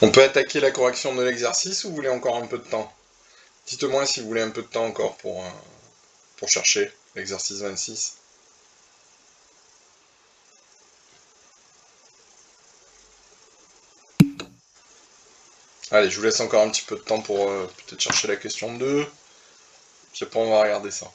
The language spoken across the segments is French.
On peut attaquer la correction de l'exercice ou vous voulez encore un peu de temps? Dites-moi si vous voulez un peu de temps encore pour chercher l'exercice 26. Allez, je vous laisse encore un petit peu de temps pour peut-être chercher la question 2. Puis après, on va regarder ça.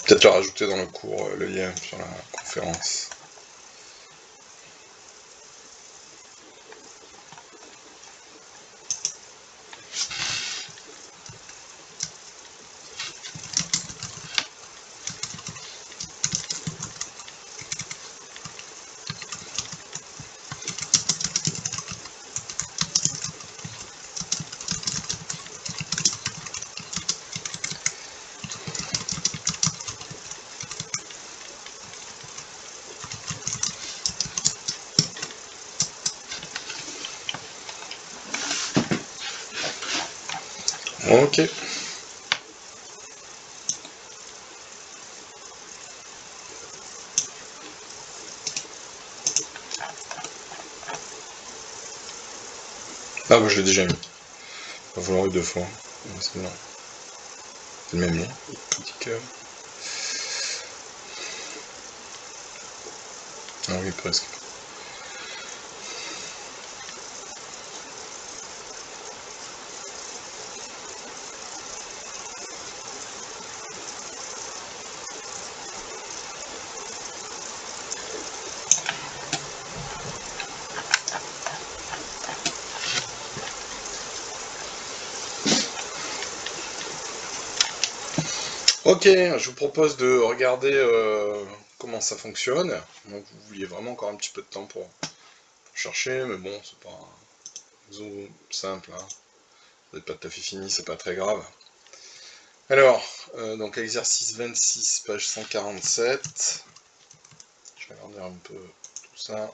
Peut-être le rajouter dans le cours, le lien sur la conférence. Ok. Ah bah je l'ai déjà mis. Vous l'aurez 2 fois. C'est bon. C'est le même lien. Petit cœur. Ah oui, presque. Ok, je vous propose de regarder comment ça fonctionne. Donc vous vouliez vraiment encore un petit peu de temps pour chercher, mais bon, c'est pas simple, hein. Vous n'êtes pas tout à fait fini, c'est pas très grave. Alors, donc exercice 26, page 147. Je vais regarder un peu tout ça.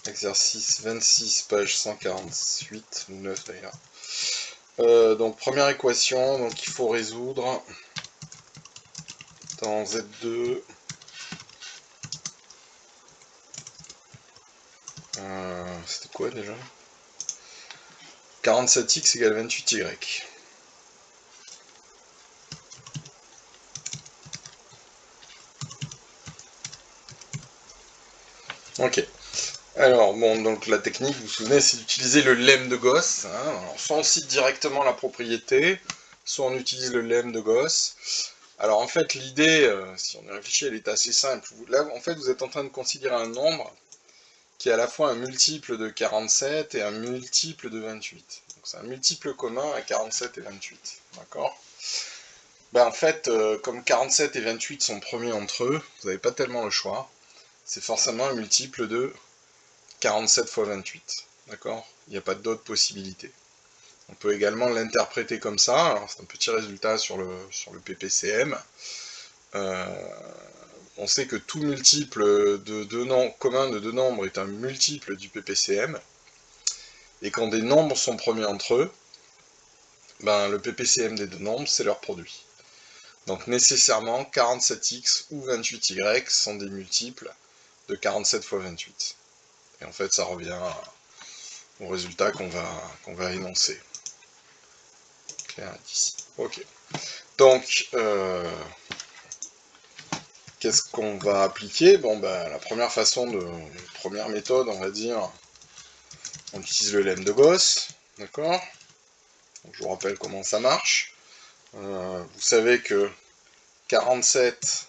Exercice 26, page 148, ou 9 d'ailleurs. Donc première équation, donc il faut résoudre dans Z2. C'était quoi déjà? 47x égale 28y. Ok. Alors, bon, donc la technique, vous vous souvenez, c'est d'utiliser le lemme de Gauss. Hein. Alors, soit on cite directement la propriété, soit on utilise le lemme de Gauss. Alors, en fait, l'idée, si on y réfléchit, elle est assez simple. Là, en fait, vous êtes en train de considérer un nombre qui est à la fois un multiple de 47 et un multiple de 28. Donc, c'est un multiple commun à 47 et 28. D'accord? Ben, en fait, comme 47 et 28 sont premiers entre eux, vous n'avez pas tellement le choix. C'est forcément un multiple de 47 fois 28. D'accord? Il n'y a pas d'autre possibilité. On peut également l'interpréter comme ça. Alors, c'est un petit résultat sur le PPCM. On sait que tout multiple de deux nombres, commun de deux nombres est un multiple du PPCM. Et quand des nombres sont premiers entre eux, ben, le PPCM des deux nombres, c'est leur produit. Donc nécessairement, 47x ou 28y sont des multiples de 47 fois 28. Et en fait, ça revient au résultat qu'on va énoncer. Clair ici. Ok. Donc, qu'est-ce qu'on va appliquer? Bon, ben, la première méthode, on va dire, on utilise le lemme de Gauss, d'accord? Donc, je vous rappelle comment ça marche. Vous savez que 47.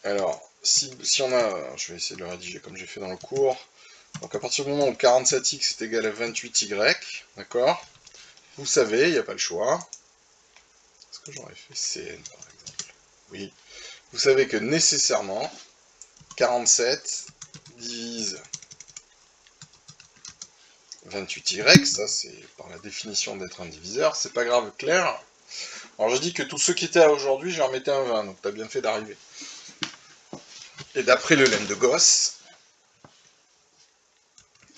Alors, si on a... Je vais essayer de le rédiger comme j'ai fait dans le cours. Donc à partir du moment où 47x est égal à 28y, d'accord, vous savez, il n'y a pas le choix. Est-ce que j'aurais fait Cn par exemple? Oui. Vous savez que nécessairement, 47 divise 28y, ça c'est par la définition d'être un diviseur, c'est pas grave, clair. Alors je dis que tous ceux qui étaient à aujourd'hui, je leur mettais un 20, donc t'as bien fait d'arriver. Et d'après le lemme de Gauss,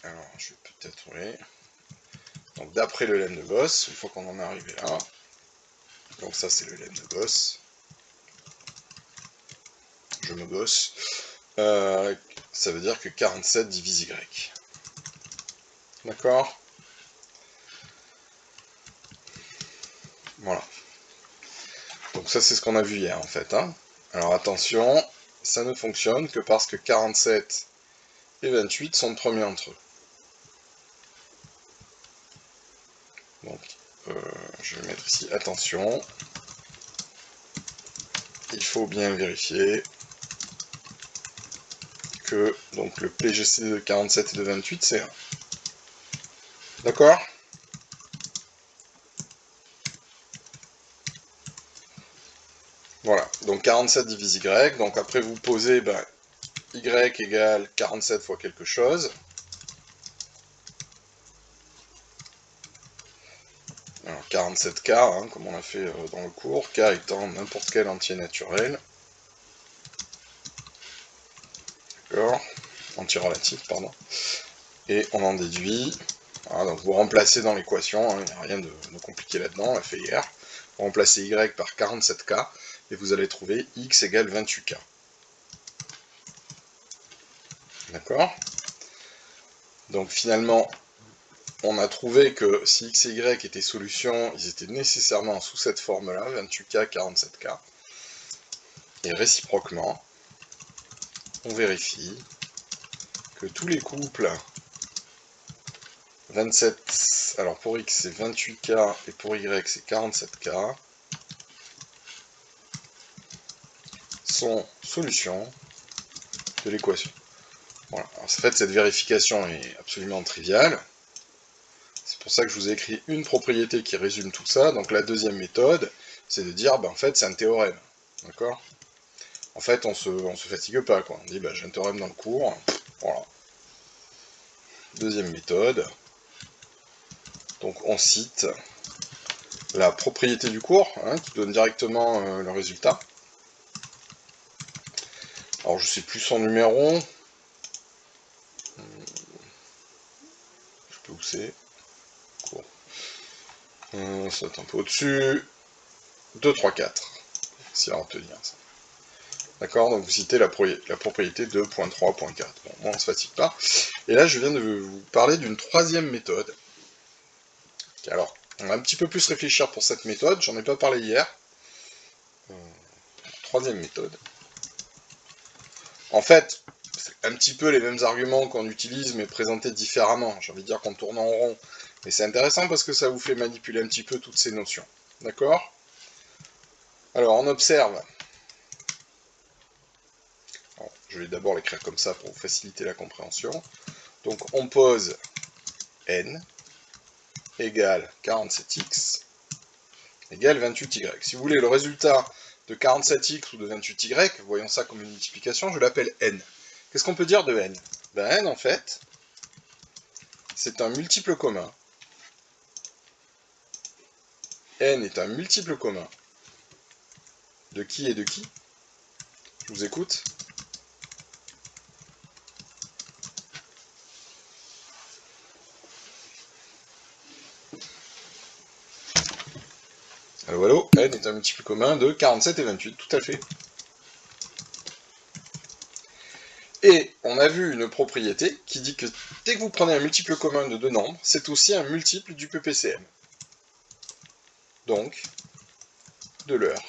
alors je vais peut-être, oui, donc d'après le lemme de Gauss, une fois qu'on en est arrivé là, donc ça c'est le lemme de Gauss, je me gosse, ça veut dire que 47 divise y. D'accord? Voilà. Donc ça c'est ce qu'on a vu hier en fait. Hein. Alors attention, ça ne fonctionne que parce que 47 et 28 sont de premier entre eux. Donc je vais mettre ici attention. Il faut bien vérifier que donc le PGC de 47 et de 28 c'est 1. D'accord? Voilà, donc 47 divise y, donc après vous posez y égale 47 fois quelque chose. Alors 47K, hein, comme on a fait dans le cours, K étant n'importe quel entier naturel. D'accord? Entier relatif, pardon. Et on en déduit. Voilà, donc vous remplacez dans l'équation, il n'y a rien de compliqué là-dedans, on l'a fait hier. Vous remplacez y par 47K et vous allez trouver x égale 28K. D'accord? Donc finalement, on a trouvé que si x et y étaient solutions, ils étaient nécessairement sous cette forme-là, 28K, 47K. Et réciproquement, on vérifie que tous les couples 27, alors pour x c'est 28K et pour y c'est 47K, sont solutions de l'équation. Voilà. Alors, en fait, cette vérification est absolument triviale. C'est pour ça que je vous ai écrit une propriété qui résume tout ça. Donc la deuxième méthode, c'est de dire, en fait, c'est un théorème. D'accord? En fait, on se fatigue pas, quoi. On dit, j'ai un théorème dans le cours. Voilà. Deuxième méthode. Donc on cite la propriété du cours, hein, qui donne directement le résultat. Alors je sais plus son numéro. Je sais plus où c'est. Cours. Ça va être un peu au-dessus. 2, 3, 4. Si à retenir ça. D'accord, donc vous citez la propriété de 2.3.4. Bon, moi on se fatigue pas. Et là je viens de vous parler d'une troisième méthode. Alors, on va un petit peu plus réfléchir pour cette méthode, j'en ai pas parlé hier. Troisième méthode. En fait, c'est un petit peu les mêmes arguments qu'on utilise, mais présentés différemment. J'ai envie de dire qu'on tourne en rond. Mais c'est intéressant parce que ça vous fait manipuler un petit peu toutes ces notions. D'accord? Alors, on observe. Alors, je vais d'abord l'écrire comme ça pour faciliter la compréhension. Donc, on pose n égale 47x égale 28y. Si vous voulez le résultat de 47x ou de 28y, voyons ça comme une multiplication, je l'appelle n. Qu'est-ce qu'on peut dire de n? N, en fait, c'est un multiple commun. N est un multiple commun. De qui et de qui? Je vous écoute. Allô, allô, N est un multiple commun de 47 et 28, tout à fait. Et on a vu une propriété qui dit que dès que vous prenez un multiple commun de deux nombres, c'est aussi un multiple du PPCM. Donc, de leur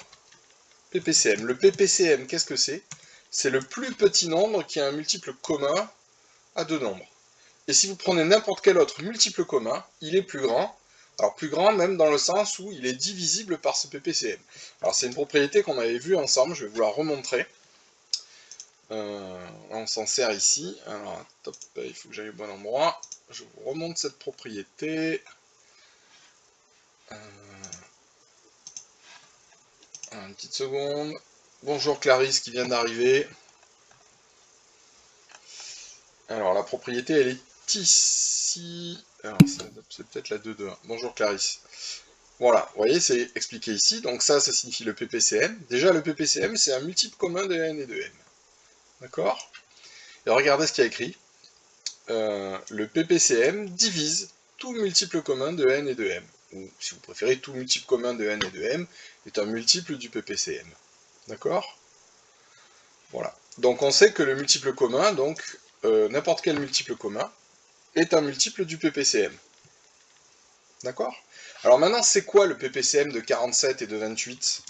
PPCM. Le PPCM, qu'est-ce que c'est? C'est le plus petit nombre qui a un multiple commun à deux nombres. Et si vous prenez n'importe quel autre multiple commun, il est plus grand, Alors plus grand même dans le sens où il est divisible par ce PPCM. Alors c'est une propriété qu'on avait vue ensemble, je vais vous la remontrer. On s'en sert ici. Alors top, il faut que j'aille au bon endroit. Je vous remonte cette propriété. Une petite seconde. Bonjour Clarisse qui vient d'arriver. Alors la propriété elle est ici. Alors c'est peut-être la 2.2. Bonjour Clarisse. Voilà, vous voyez, c'est expliqué ici. Donc ça signifie le PPCM. Déjà, le PPCM, c'est un multiple commun de n et de m. D'accord? Et regardez ce qu'il y a écrit. Le PPCM divise tout multiple commun de n et de m. Ou, si vous préférez, tout multiple commun de n et de m est un multiple du PPCM. D'accord? Voilà. Donc on sait que le multiple commun, donc n'importe quel multiple commun, est un multiple du PPCM. D'accord? Alors maintenant, c'est quoi le PPCM de 47 et de 28?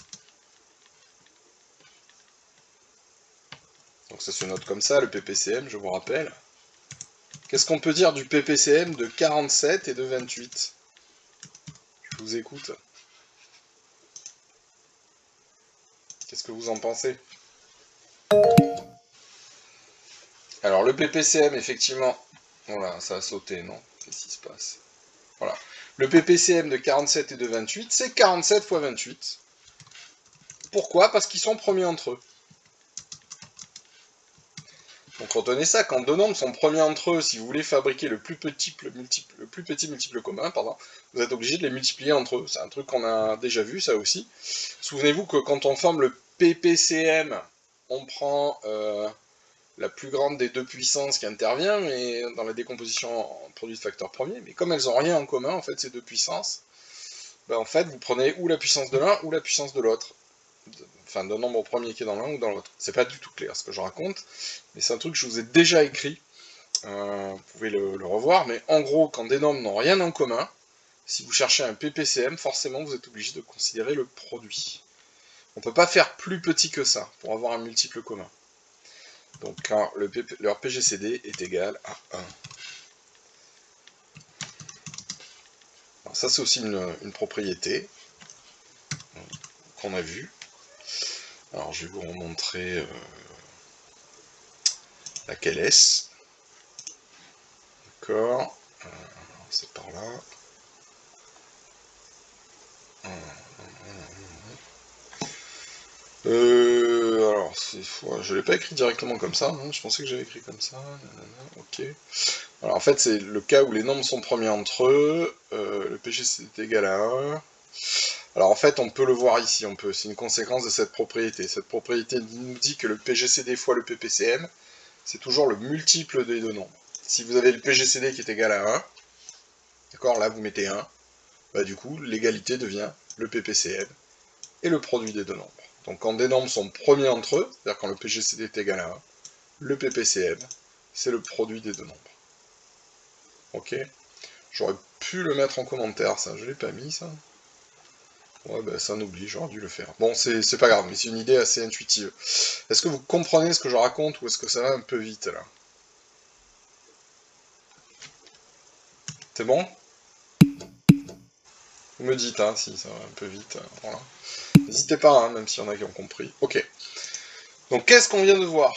Donc ça se note comme ça, le PPCM, je vous rappelle. Qu'est-ce qu'on peut dire du PPCM de 47 et de 28? Je vous écoute. Qu'est-ce que vous en pensez? Alors le PPCM, effectivement... Voilà, ça a sauté, non? Qu'est-ce qui se passe? Voilà. Le PPCM de 47 et de 28, c'est 47 fois 28. Pourquoi? Parce qu'ils sont premiers entre eux. Donc retenez ça, quand deux nombres sont premiers entre eux, si vous voulez fabriquer le plus petit multiple commun, vous êtes obligé de les multiplier entre eux. C'est un truc qu'on a déjà vu, ça aussi. Souvenez-vous que quand on forme le PPCM, on prend la plus grande des deux puissances qui intervient, mais dans la décomposition en produit de facteurs premiers, mais comme elles n'ont rien en commun, en fait, ces deux puissances, ben, en fait, vous prenez ou la puissance de l'un ou la puissance de l'autre. Enfin, d'un nombre premier qui est dans l'un ou dans l'autre. C'est pas du tout clair ce que je raconte, mais c'est un truc que je vous ai déjà écrit. Vous pouvez le revoir, mais en gros, quand des nombres n'ont rien en commun, si vous cherchez un PPCM, forcément vous êtes obligé de considérer le produit. On ne peut pas faire plus petit que ça pour avoir un multiple commun. Donc quand leur PGCD est égal à 1. Alors ça c'est aussi une propriété qu'on a vue. Alors je vais vous remontrer laquelle est-ce. D'accord. C'est par là. Alors, je l'ai pas écrit directement comme ça, hein, je pensais que j'avais écrit comme ça, ok. Alors en fait, c'est le cas où les nombres sont premiers entre eux, le PGCD est égal à 1. Alors en fait, on peut le voir ici, c'est une conséquence de cette propriété. Cette propriété nous dit que le PGCD fois le PPCM, c'est toujours le multiple des deux nombres. Si vous avez le PGCD qui est égal à 1, d'accord, là vous mettez 1, bah du coup, l'égalité devient le PPCM et le produit des deux nombres. Donc quand des nombres sont premiers entre eux, c'est-à-dire quand le PGCD est égal à 1, le PPCM, c'est le produit des deux nombres. Ok? J'aurais pu le mettre en commentaire, ça, je l'ai pas mis, ça. Ouais, bah ça on oublie, j'aurais dû le faire. Bon, c'est pas grave, mais c'est une idée assez intuitive. Est-ce que vous comprenez ce que je raconte, ou est-ce que ça va un peu vite, là? C'est bon? Vous me dites, hein, si ça va un peu vite, voilà. N'hésitez pas, hein, même s'il y en a qui ont compris. Ok. Donc, qu'est-ce qu'on vient de voir?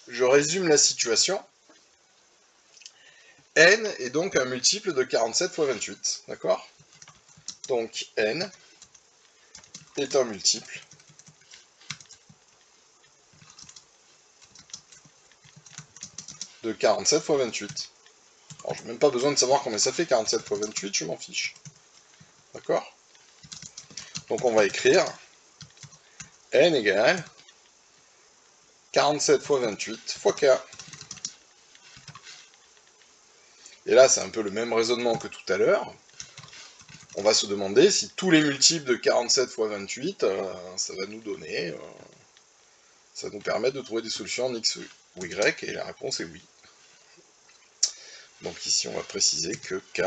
Je résume la situation. N est donc un multiple de 47 fois 28, d'accord? Donc N est un multiple de 47 fois 28. Alors j'ai même pas besoin de savoir combien ça fait 47 fois 28, je m'en fiche. D'accord? Donc on va écrire N égale 47 fois 28 fois K. Et là c'est un peu le même raisonnement que tout à l'heure. On va se demander si tous les multiples de 47 fois 28, ça va nous donner, ça va nous permettre de trouver des solutions en X ou Y, et la réponse est oui. Donc ici on va préciser que K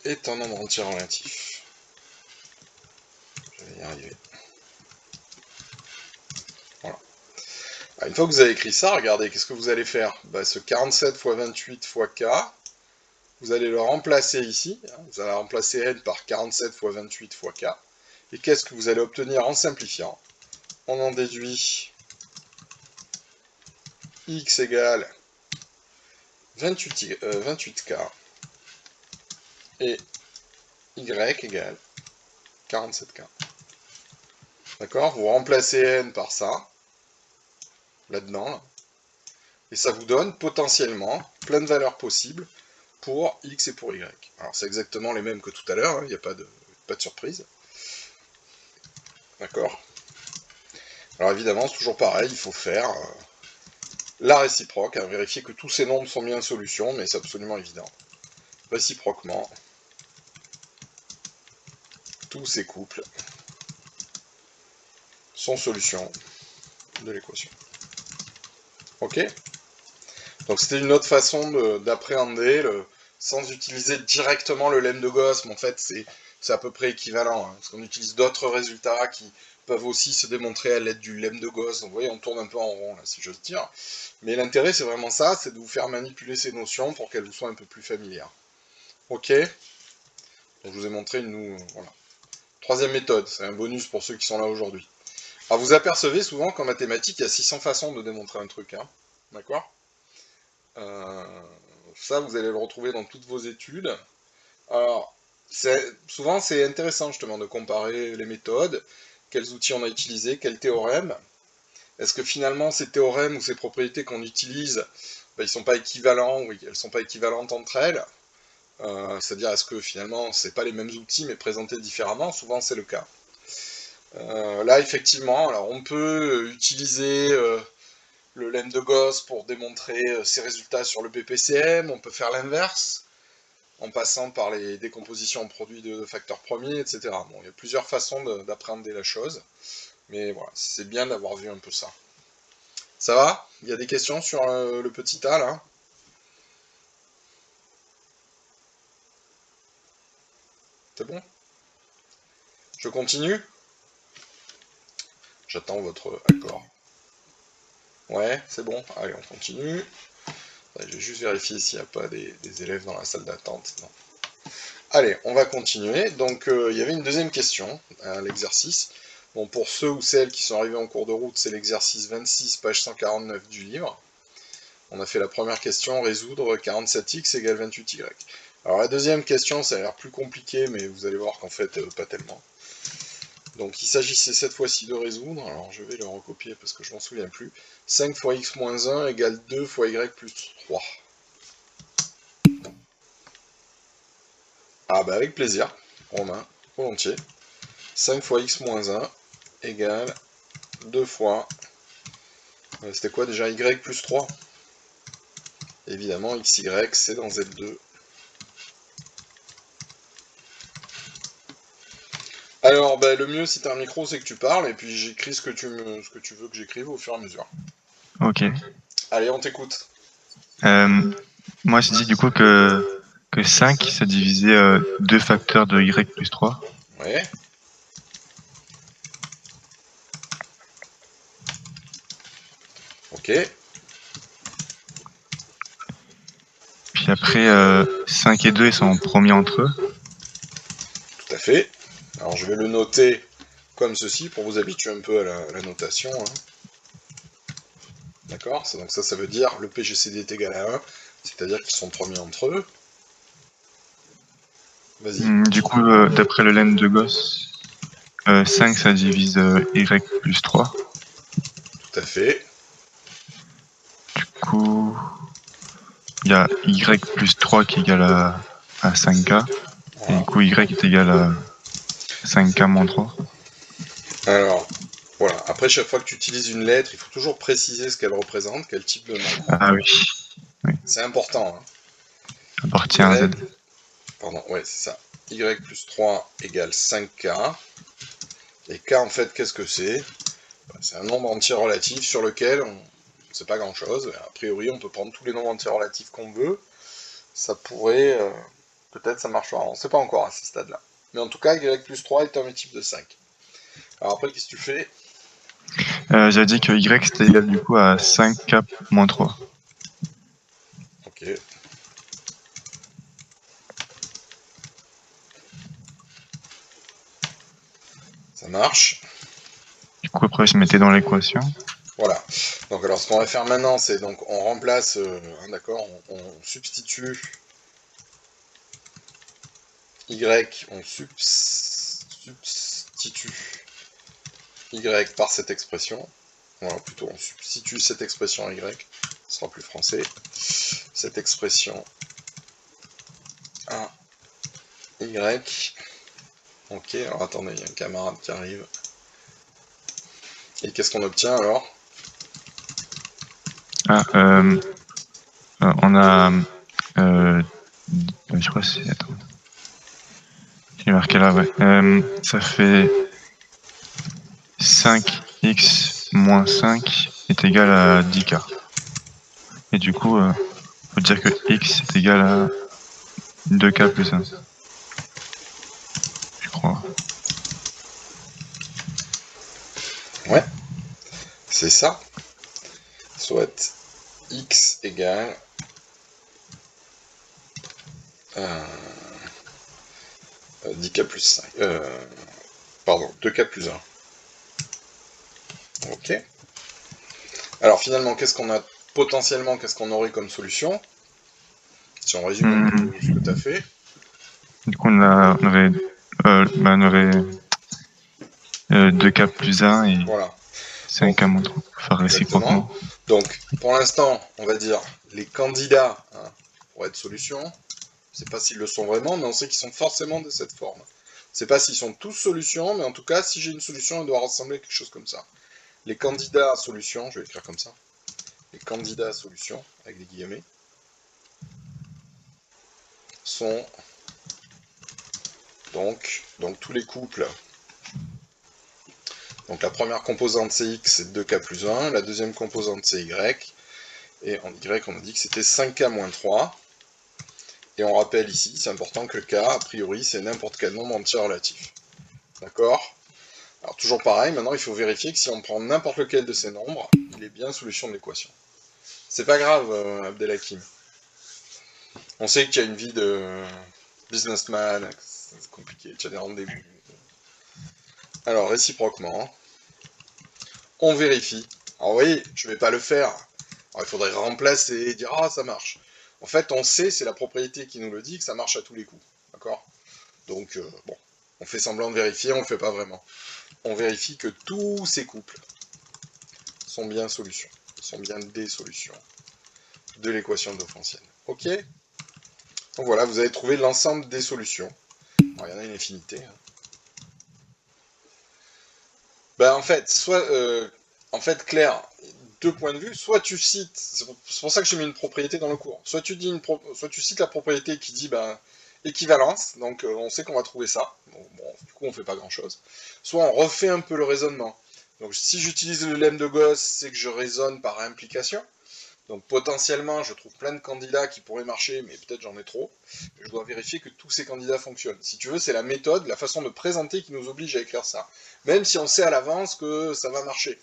est un nombre entier relatif. Je vais y arriver. Voilà. Alors, une fois que vous avez écrit ça, regardez, qu'est-ce que vous allez faire? Bah, ce 47 fois 28 fois K, vous allez le remplacer ici, hein, vous allez remplacer n par 47 fois 28 fois k, et qu'est-ce que vous allez obtenir en simplifiant? On en déduit x égale 28k et y égale 47k. D'accord? Vous remplacez n par ça, là-dedans, là, et ça vous donne potentiellement plein de valeurs possibles pour x et pour y. Alors c'est exactement les mêmes que tout à l'heure, il n'y a pas de surprise. D'accord? Alors évidemment, c'est toujours pareil, il faut faire la réciproque, hein, vérifier que tous ces nombres sont bien en solution, mais c'est absolument évident. Réciproquement, tous ces couples sont solution de l'équation. Ok? Donc c'était une autre façon d'appréhender, sans utiliser directement le lemme de Gauss, mais en fait c'est à peu près équivalent, hein, parce qu'on utilise d'autres résultats qui peuvent aussi se démontrer à l'aide du lemme de Gauss. Donc vous voyez, on tourne un peu en rond, là, si j'ose dire. Mais l'intérêt, c'est vraiment ça, c'est de vous faire manipuler ces notions pour qu'elles vous soient un peu plus familières. Ok? Donc je vous ai montré voilà. Troisième méthode, c'est un bonus pour ceux qui sont là aujourd'hui. Alors vous apercevez souvent qu'en mathématiques, il y a 600 façons de démontrer un truc, hein. D'accord? Ça, vous allez le retrouver dans toutes vos études. Alors, souvent, c'est intéressant justement de comparer les méthodes, quels outils on a utilisés, quels théorèmes. Est-ce que finalement, ces théorèmes ou ces propriétés qu'on utilise, ils ne sont pas équivalents ou elles ne sont pas équivalentes entre elles? C'est-à-dire, est-ce que finalement, ce n'est pas les mêmes outils mais présentés différemment? Souvent, c'est le cas. Là, effectivement, alors on peut utiliser le lemme de Gauss pour démontrer ses résultats sur le BPCM, on peut faire l'inverse, en passant par les décompositions en produits de facteurs premiers, etc. Bon, il y a plusieurs façons d'appréhender la chose, mais voilà, c'est bien d'avoir vu un peu ça. Ça va? Il y a des questions sur le petit A, là? C'est bon? Je continue? J'attends votre accord. Ouais, c'est bon? Allez, on continue. Je vais juste vérifier s'il n'y a pas des élèves dans la salle d'attente. Allez, on va continuer. Donc, il y avait une deuxième question à l'exercice. Bon, pour ceux ou celles qui sont arrivés en cours de route, c'est l'exercice 26, page 149 du livre. On a fait la première question, résoudre 47x égale 28y. Alors la deuxième question, ça a l'air plus compliqué, mais vous allez voir qu'en fait, pas tellement. Donc il s'agissait cette fois-ci de résoudre, alors je vais le recopier parce que je m'en souviens plus. 5 fois x moins 1 égale 2 fois y plus 3. Ah bah avec plaisir, Romain, volontiers. 5 fois x moins 1 égale 2 fois... C'était quoi déjà? Y plus 3. Évidemment, xy, c'est dans Z2. Alors, bah, le mieux si t'as un micro, c'est que tu parles, et puis j'écris ce que tu veux que j'écrive au fur et à mesure. Ok. Allez, on t'écoute. Moi, je dis du coup que 5, ça divisait 2 facteurs de y plus 3. Ouais. Ok. Puis après, 5 et 2, ils sont premiers entre eux. Tout à fait. Alors, je vais le noter comme ceci pour vous habituer un peu à la notation. Hein. D'accord? Donc ça veut dire le PGCD est égal à 1, c'est-à-dire qu'ils sont premiers entre eux. Vas-y. Du coup, d'après le lemme de Gauss, 5, ça divise y plus 3. Tout à fait. Du coup, il y a y plus 3 qui est égal à 5k. Voilà. Et du coup, y est égal à 5k moins 3. Alors, voilà. Après, chaque fois que tu utilises une lettre, il faut toujours préciser ce qu'elle représente, quel type de nombre. Ah oui. C'est important. Hein. Appartient à Z. Pardon, ouais, c'est ça. Y plus 3 égale 5k. Et k, en fait, qu'est-ce que c'est? C'est un nombre entier relatif sur lequel on ne sait pas grand-chose. A priori, on peut prendre tous les nombres entiers relatifs qu'on veut. Ça pourrait... peut-être ça marchera. On ne sait pas encore à ce stade-là. Mais en tout cas, y plus 3 est un multiple de 5. Alors après, qu'est-ce que tu fais? J'ai dit que y c'était égal du coup à 5k moins 3. Ok. Ça marche. Du coup, après, je mettais dans l'équation. Voilà. Donc alors ce qu'on va faire maintenant, c'est donc on remplace, d'accord, on substitue y, on substitue y par cette expression. Voilà, plutôt on substitue cette expression y, ce sera plus français. Cette expression à y. Ok, alors attendez, il y a un camarade qui arrive. Et qu'est-ce qu'on obtient alors? Ah, on a... je crois que c'est... Attends. J'ai marqué là, ouais. Ça fait 5x moins 5 est égal à 10k. Et du coup, faut dire que x est égal à 2k plus 1. Je crois. Ouais, c'est ça. Soit x égale 10k plus 5. Pardon, 2k plus 1. Ok. Alors finalement, qu'est-ce qu'on a potentiellement, qu'est-ce qu'on aurait comme solution? Si on résume un peu ce que tu as fait. Du coup, on aurait, on aurait 2k plus 1 et Voilà. 5k Donc, moins 3. Faire exactement. réciproquement. Donc, pour l'instant, on va dire les candidats pour être solution. Je ne sais pas s'ils le sont vraiment, mais on sait qu'ils sont forcément de cette forme. Je ne sais pas s'ils sont tous solutions, mais en tout cas, si j'ai une solution, elle doit ressembler à quelque chose comme ça. Les candidats à solution, je vais écrire comme ça. Les candidats à solution, avec des guillemets, sont donc tous les couples. Donc la première composante c'est x, c'est 2k plus 1, la deuxième composante c'est y, et en y on a dit que c'était 5k moins 3, et on rappelle ici, c'est important que k, a priori, c'est n'importe quel nombre entier relatif. D'accord? Alors toujours pareil, maintenant il faut vérifier que si on prend n'importe lequel de ces nombres, il est bien solution de l'équation. C'est pas grave, Abdelhakim. On sait que tu as une vie de businessman, c'est compliqué, tu as des rendez-vous. Alors réciproquement, on vérifie. Alors vous voyez, je ne vais pas le faire. Alors, il faudrait remplacer et dire ah ça marche. En fait, on sait, c'est la propriété qui nous le dit, que ça marche à tous les coups. D'accord? Donc, bon, on fait semblant de vérifier, on ne le fait pas vraiment. On vérifie que tous ces couples sont bien solutions, sont bien des solutions de l'équation différéncielle. Ok? Donc voilà, vous avez trouvé l'ensemble des solutions. Alors, il y en a une infinité. Ben, en fait, Claire, deux points de vue. Soit tu cites, c'est pour ça que j'ai mis une propriété dans le cours. Soit tu cites la propriété qui dit ben, équivalence, donc on sait qu'on va trouver ça. Bon, du coup, on fait pas grand chose. Soit on refait un peu le raisonnement. Donc si j'utilise le lemme de Gauss, c'est que je raisonne par implication. Donc potentiellement, je trouve plein de candidats qui pourraient marcher, mais peut-être j'en ai trop. Je dois vérifier que tous ces candidats fonctionnent. Si tu veux, c'est la méthode, la façon de présenter qui nous oblige à écrire ça. Même si on sait à l'avance que ça va marcher.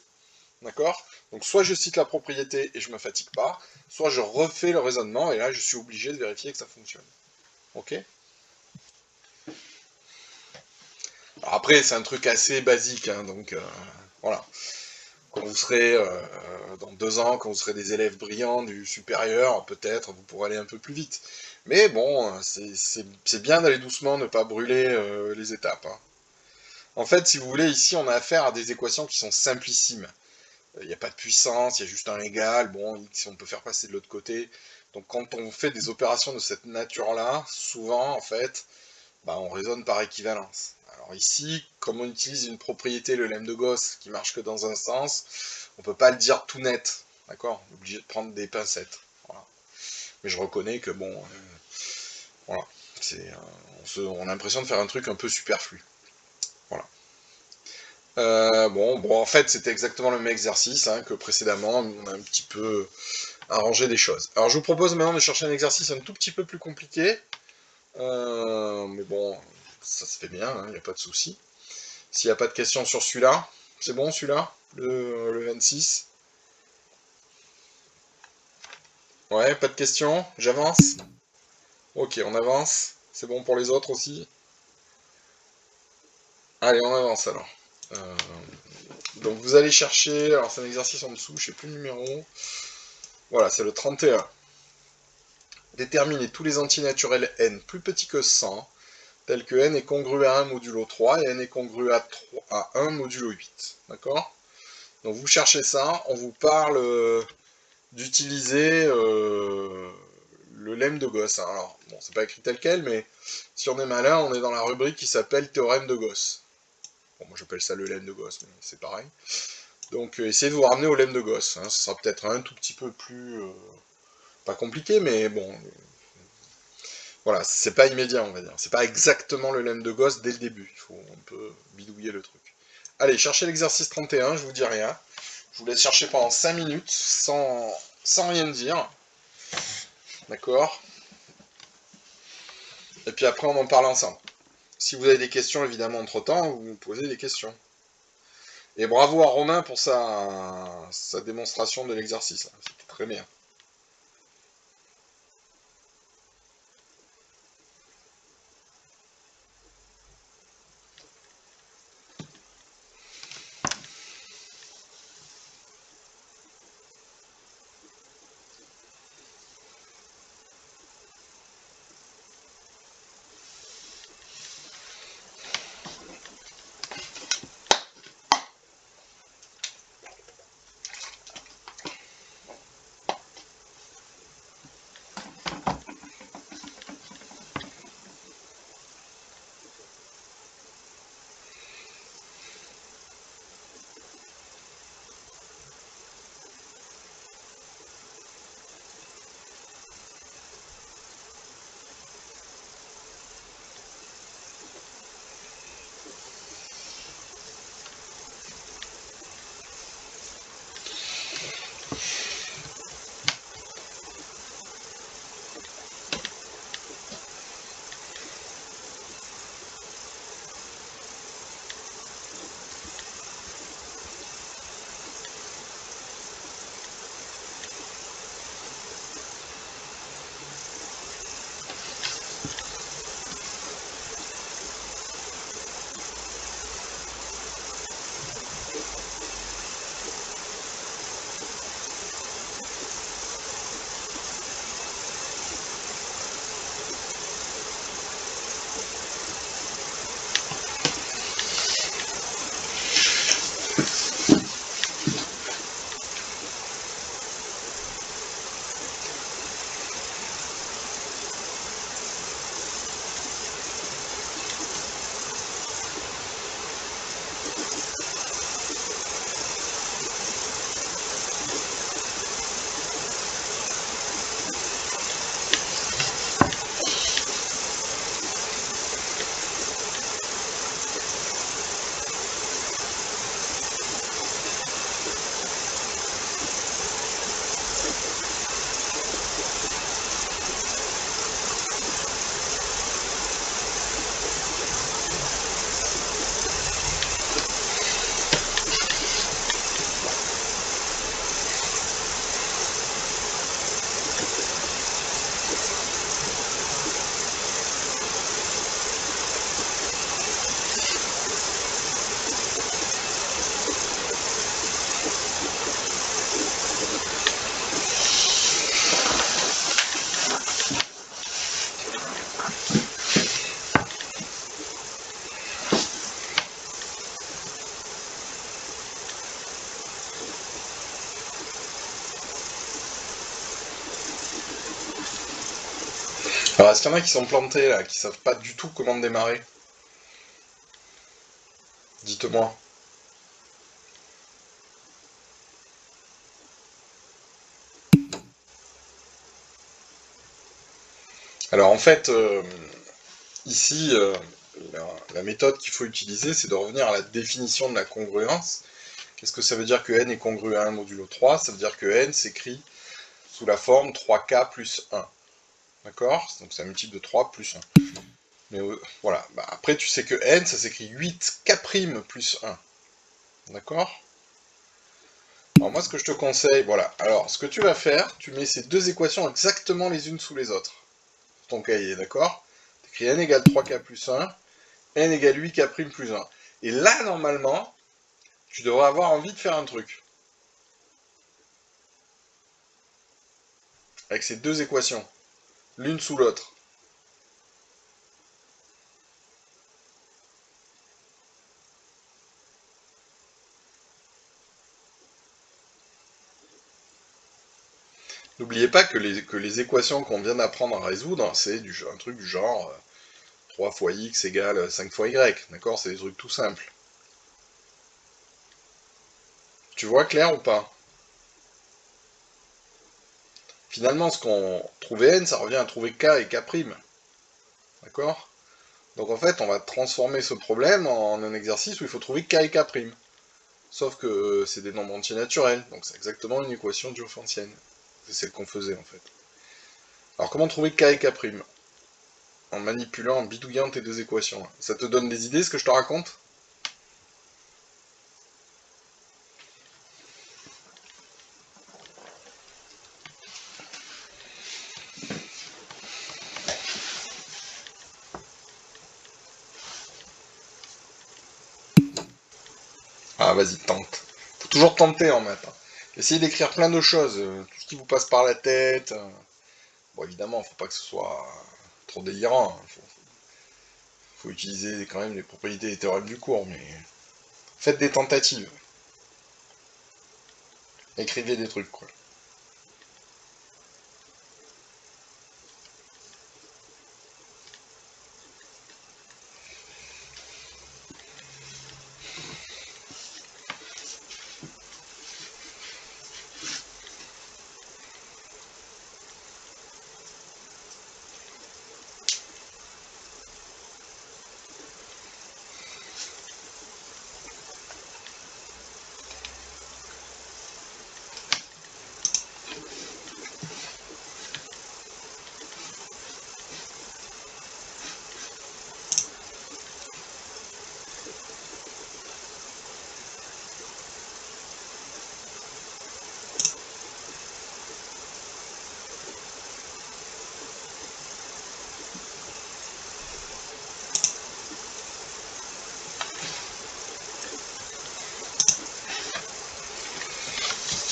D'accord? Donc soit je cite la propriété et je me fatigue pas, soit je refais le raisonnement et là je suis obligé de vérifier que ça fonctionne. Ok? Alors après, c'est un truc assez basique, hein, donc voilà. Quand vous serez dans 2 ans, quand vous serez des élèves brillants du supérieur, peut-être vous pourrez aller un peu plus vite. Mais bon, c'est bien d'aller doucement, ne pas brûler les étapes. Hein. En fait, si vous voulez, ici on a affaire à des équations qui sont simplissimes. Il n'y a pas de puissance, il y a juste un égal, bon, x on peut faire passer de l'autre côté. Donc quand on fait des opérations de cette nature-là, souvent en fait, bah, on raisonne par équivalence. Alors ici, comme on utilise une propriété, le lemme de Gauss, qui marche que dans un sens, on ne peut pas le dire tout net, d'accord? On est obligé de prendre des pincettes. Voilà. Mais je reconnais que bon, voilà, on a l'impression de faire un truc un peu superflu. Voilà. Bon, en fait, c'était exactement le même exercice hein, que précédemment. On a un petit peu arrangé des choses. Alors, je vous propose maintenant de chercher un exercice un tout petit peu plus compliqué. Mais bon, ça se fait bien, il n'y a pas de souci. S'il n'y a pas de questions sur celui-là, c'est bon celui-là, le 26. Ouais, pas de questions, j'avance. Ok, on avance. C'est bon pour les autres aussi. Allez, on avance alors. Donc vous allez chercher, alors c'est un exercice en dessous, je sais plus le numéro. Voilà, c'est le 31. Déterminer tous les antinaturels n plus petits que 100, tels que n est congru à 1 modulo 3 et n est congru à 1 modulo 8. D'accord? Donc vous cherchez ça, on vous parle d'utiliser le lemme de Gauss. Alors, bon, c'est pas écrit tel quel, mais si on est malin, on est dans la rubrique qui s'appelle théorème de Gauss. Bon, moi j'appelle ça le lemme de Gauss, mais c'est pareil. Donc essayez de vous ramener au lemme de Gauss. Hein. Ce sera peut-être un tout petit peu plus... pas compliqué, mais bon... Voilà, c'est pas immédiat, on va dire. C'est pas exactement le lemme de Gauss dès le début. Il faut un peu bidouiller le truc. Allez, cherchez l'exercice 31, je vous dis rien. Je vous laisse chercher pendant 5 minutes, sans rien dire. D'accord? Et puis après, on en parle ensemble. Si vous avez des questions, évidemment, entre-temps, vous me posez des questions. Et bravo à Romain pour sa démonstration de l'exercice. C'était très bien. Alors, est-ce qu'il y en a qui sont plantés, là, qui savent pas du tout comment démarrer? Dites-moi. Alors, en fait, ici, la méthode qu'il faut utiliser, c'est de revenir à la définition de la congruence. Qu'est-ce que ça veut dire que n est congru à 1 modulo 3? Ça veut dire que n s'écrit sous la forme 3k plus 1. D'accord? Donc c'est un multiple de 3 plus 1. Mais voilà. Bah, après, tu sais que n, ça s'écrit 8k' plus 1. D'accord? Alors moi, ce que je te conseille, voilà. Alors, ce que tu vas faire, tu mets ces deux équations exactement les unes sous les autres. Ton cahier, d'accord? Tu écris n égale 3k plus 1, n égale 8k' plus 1. Et là, normalement, tu devrais avoir envie de faire un truc. Avec ces deux équations, l'une sous l'autre. N'oubliez pas que les équations qu'on vient d'apprendre à résoudre, c'est un truc du genre 3 fois x égale 5 fois y, d'accord? C'est des trucs tout simples. Tu vois clair ou pas? Finalement, ce qu'on trouvait n, ça revient à trouver k et k', d'accord? Donc en fait, on va transformer ce problème en un exercice où il faut trouver k et k'. Sauf que c'est des nombres entiers naturels, donc c'est exactement une équation diophantine. C'est celle qu'on faisait en fait. Alors comment trouver k et k'? En manipulant, en bidouillant tes deux équations. Ça te donne des idées ce que je te raconte? Ah vas-y, tente. Faut toujours tenter en maths, hein. Essayez d'écrire plein de choses, tout ce qui vous passe par la tête. Bon évidemment, faut pas que ce soit trop délirant, hein. Faut utiliser quand même les propriétés des théorèmes du cours, mais faites des tentatives. Écrivez des trucs, quoi.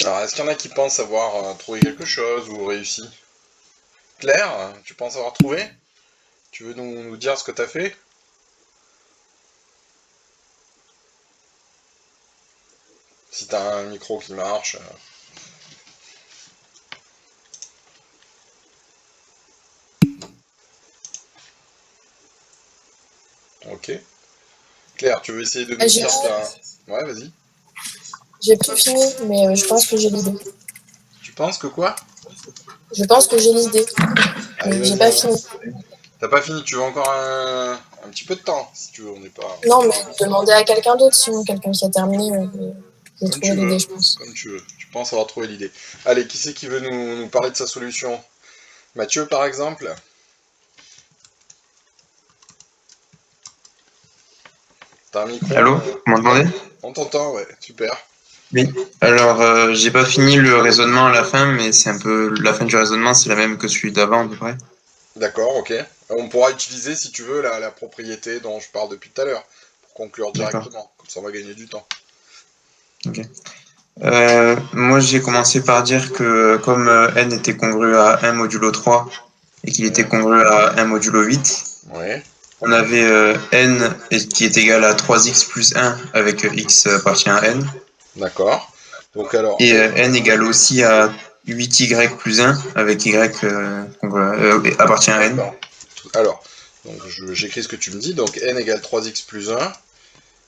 Alors, est-ce qu'il y en a qui pensent avoir trouvé quelque chose ou réussi? Claire, tu penses avoir trouvé? Tu veux nous dire ce que t'as fait? Si t'as un micro qui marche. Ok. Claire, tu veux essayer de nous J'ai dire ta... Ouais, vas-y. j'ai tout fini, mais je pense que j'ai l'idée. Tu penses que quoi? Je pense que j'ai l'idée, Allez, mais j'ai vas-y, pas alors. fini. T'as pas fini, tu veux encore un petit peu de temps, si tu veux, on n'est pas... Non, mais demander à quelqu'un d'autre, sinon quelqu'un qui a terminé, j'ai Comme tu trouvé veux, l'idée, je pense. comme tu veux. Tu penses avoir trouvé l'idée. Allez, qui c'est qui veut nous parler de sa solution? Mathieu, par exemple? T'as un micro? Allô, vous m'entendez? On t'entend, ouais, super. Oui. Alors, j'ai pas fini le raisonnement à la fin, mais c'est un peu la fin du raisonnement, c'est la même que celui d'avant à peu près. D'accord, ok. On pourra utiliser, si tu veux, la propriété dont je parle depuis tout à l'heure, pour conclure D'accord. directement. Comme ça, on va gagner du temps. Ok. Moi, j'ai commencé par dire que comme n était congru à 1 modulo 3 et qu'il était Ouais. congru à 1 modulo 8, Ouais, on avait n qui est égal à 3x plus 1 avec x appartient à n. d'accord. Donc alors, Et n égale aussi à 8y plus 1 avec y appartient à n. d'accord. Alors, donc j'écris ce que tu me dis. Donc n égale 3x plus 1.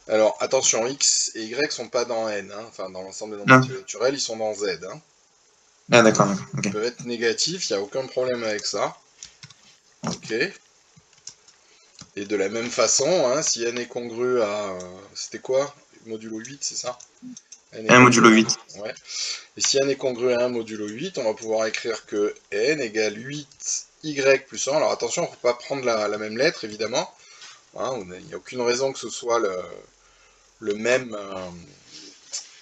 Alors, attention, x et y sont pas dans n, hein. Enfin, dans l'ensemble des nombres Non. entiers naturels, ils sont dans z, hein. Ah d'accord, Ils ok. peuvent être négatifs, il n'y a aucun problème avec ça. Ok. Et de la même façon, hein, si n est congru à... c'était quoi? Modulo 8, c'est ça? N est 1 congru modulo à 8. 1. Ouais. Et si n est congru à 1 modulo 8, on va pouvoir écrire que n égale 8y plus 1. Alors attention, il ne faut pas prendre la même lettre, évidemment. Hein, il n'y a aucune raison que ce soit le même,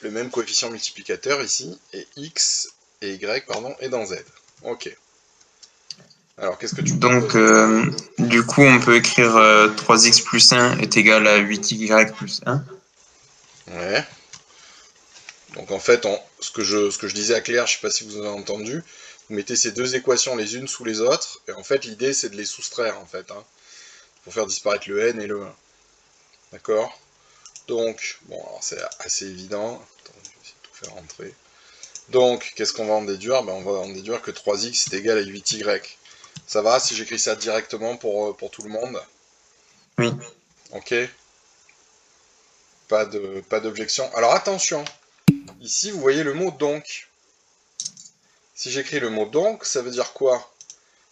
le même coefficient multiplicateur ici. Et x et y, pardon, est dans z. Ok. Alors, qu'est-ce que tu Donc, proposes? du coup, on peut écrire 3x plus 1 est égal à 8y plus 1. Ouais. Donc en fait, ce que je disais à Claire, je ne sais pas si vous avez entendu, vous mettez ces deux équations les unes sous les autres, et en fait l'idée c'est de les soustraire en fait, hein, pour faire disparaître le n et le 1. D'accord? Donc, bon, alors c'est assez évident. Attends, je vais essayer de tout faire rentrer. Donc, qu'est-ce qu'on va en déduire? Ben, on va en déduire que 3x est égal à 8y. Ça va si j'écris ça directement pour tout le monde? Oui. Ok? Pas d'objection. Alors attention, ici vous voyez le mot donc. Si j'écris le mot donc, ça veut dire quoi?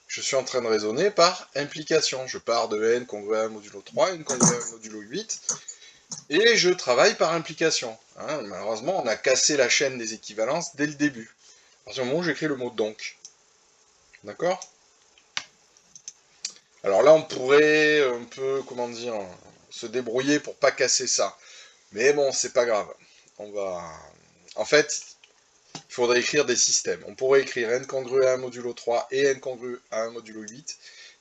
Je suis en train de raisonner par implication. Je pars de n congruent à 1 modulo 3, n congruent à 1 modulo 8, et je travaille par implication. Hein, malheureusement, on a cassé la chaîne des équivalences dès le début. À partir du moment où j'écris le mot donc. D'accord? Alors là, on pourrait un peu, comment dire, se débrouiller pour pas casser ça. Mais bon, c'est pas grave. On va... En fait, il faudrait écrire des systèmes. On pourrait écrire n congruent à 1 modulo 3 et n congruent à 1 modulo 8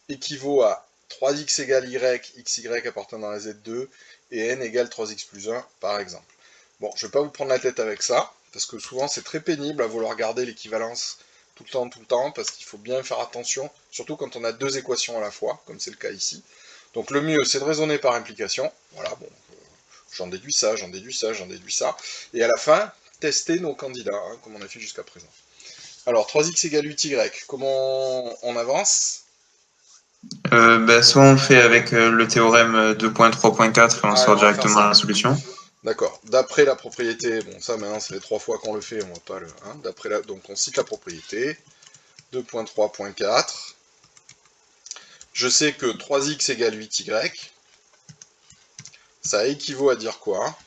équivaut à 3x égale y, xy appartenant à z2, et n égale 3x plus 1, par exemple. Bon, je ne vais pas vous prendre la tête avec ça, parce que souvent c'est très pénible à vouloir garder l'équivalence tout le temps, parce qu'il faut bien faire attention, surtout quand on a deux équations à la fois, comme c'est le cas ici. Donc le mieux, c'est de raisonner par implication. Voilà, bon, j'en déduis ça, j'en déduis ça, j'en déduis ça. Et à la fin, tester nos candidats, hein, comme on a fait jusqu'à présent. Alors, 3x égale 8y, comment on avance? Soit on fait avec le théorème 2.3.4 et on Allez, sort on va faire directement ça. la solution. D'accord. D'après la propriété, bon ça maintenant c'est les 3 fois qu'on le fait, on va pas le... Hein, donc on cite la propriété, 2.3.4. Je sais que 3x égale 8y. Ça équivaut à dire quoi?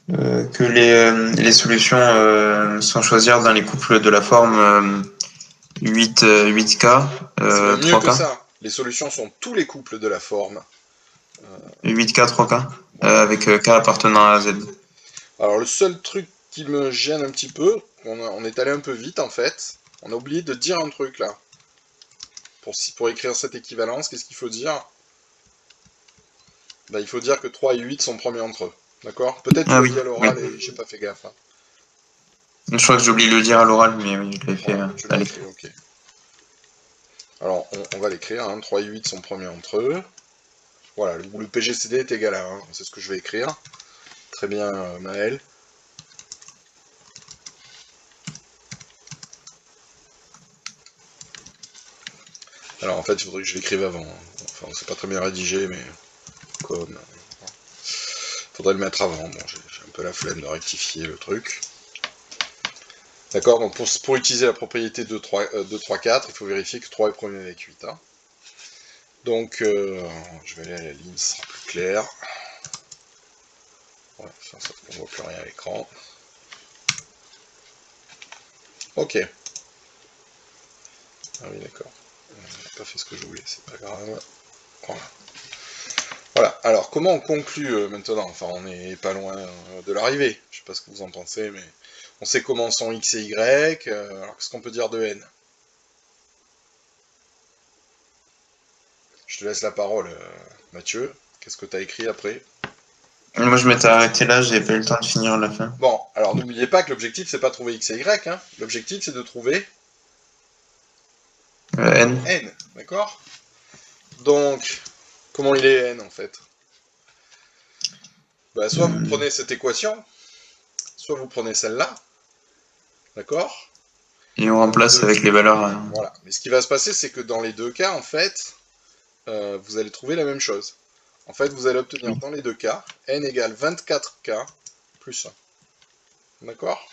Que les solutions sont choisies dans les couples de la forme 8K, C'est même mieux que 3K. ça. Les solutions sont tous les couples de la forme. 8K, 3K, Voilà. avec K appartenant à Z. Alors le seul truc qui me gêne un petit peu, on est allé un peu vite en fait, on a oublié de dire un truc là. Pour écrire cette équivalence, qu'est-ce qu'il faut dire? Ben, il faut dire que 3 et 8 sont premiers entre eux. D'accord? Peut-être tu Ah l'as oui, dit à oui. l'oral et j'ai pas fait gaffe. Hein. Je crois que j'ai oublié de le dire à l'oral, mais oui, je l'ai fait Ouais, tu à l'as l'écrit. écrit, ok. Alors, on va l'écrire, hein, 3 et 8 sont premiers entre eux. Voilà, le PGCD est égal à 1, c'est ce que je vais écrire. Très bien, Maël. Alors, en fait, il faudrait que je l'écrive avant. Hein. Enfin, c'est pas très bien rédigé, mais comme... Faudrait le mettre avant. Bon, j'ai un peu la flemme de rectifier le truc. D'accord, donc pour utiliser la propriété 2, 3, 4, il faut vérifier que 3 est premier avec 8. Hein. Donc, je vais aller à la ligne, ce sera plus clair. Ouais, faire en sorte qu'on ne voit plus rien à l'écran. Ok. Ah oui, d'accord. On n'a pas fait ce que je voulais, c'est pas grave. Voilà. Voilà. Alors, comment on conclut maintenant? Enfin, on n'est pas loin de l'arrivée. Je sais pas ce que vous en pensez, mais on sait comment sont x et y. Alors, qu'est-ce qu'on peut dire de n? Je te laisse la parole, Mathieu. Qu'est-ce que tu as écrit après? Moi, je m'étais arrêté là, j'ai pas eu le temps de finir à la fin. Bon, alors n'oubliez pas que l'objectif, c'est pas trouver x et y. Hein. L'objectif, c'est de trouver N. n. D'accord? Donc, comment il est n, en fait? Bah, soit vous Euh, prenez cette équation, soit vous prenez celle-là, d'accord? Et on Dans les remplace deux. avec les valeurs. Voilà. Mais ce qui va se passer, c'est que dans les deux cas, en fait, vous allez trouver la même chose. En fait, vous allez obtenir Oui. dans les deux cas n égale 24k plus 1. D'accord?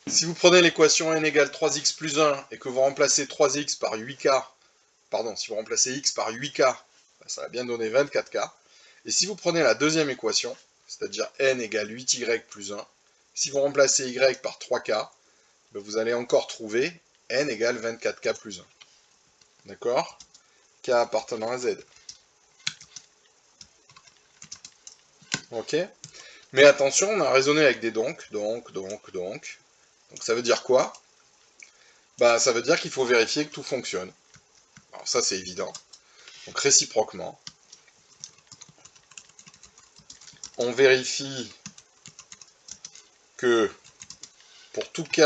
Si vous prenez l'équation n égale 3x plus 1 et que vous remplacez 3x par 8k, pardon, si vous remplacez x par 8k, ça va bien donner 24k. Et si vous prenez la deuxième équation, c'est-à-dire n égale 8y plus 1, si vous remplacez y par 3k, vous allez encore trouver n égale 24k plus 1. D'accord? K appartenant à Z. Ok? Mais attention, on a raisonné avec des donc. Donc ça veut dire quoi? Bah ça veut dire qu'il faut vérifier que tout fonctionne. Alors ça c'est évident. Donc réciproquement, on vérifie que pour tout k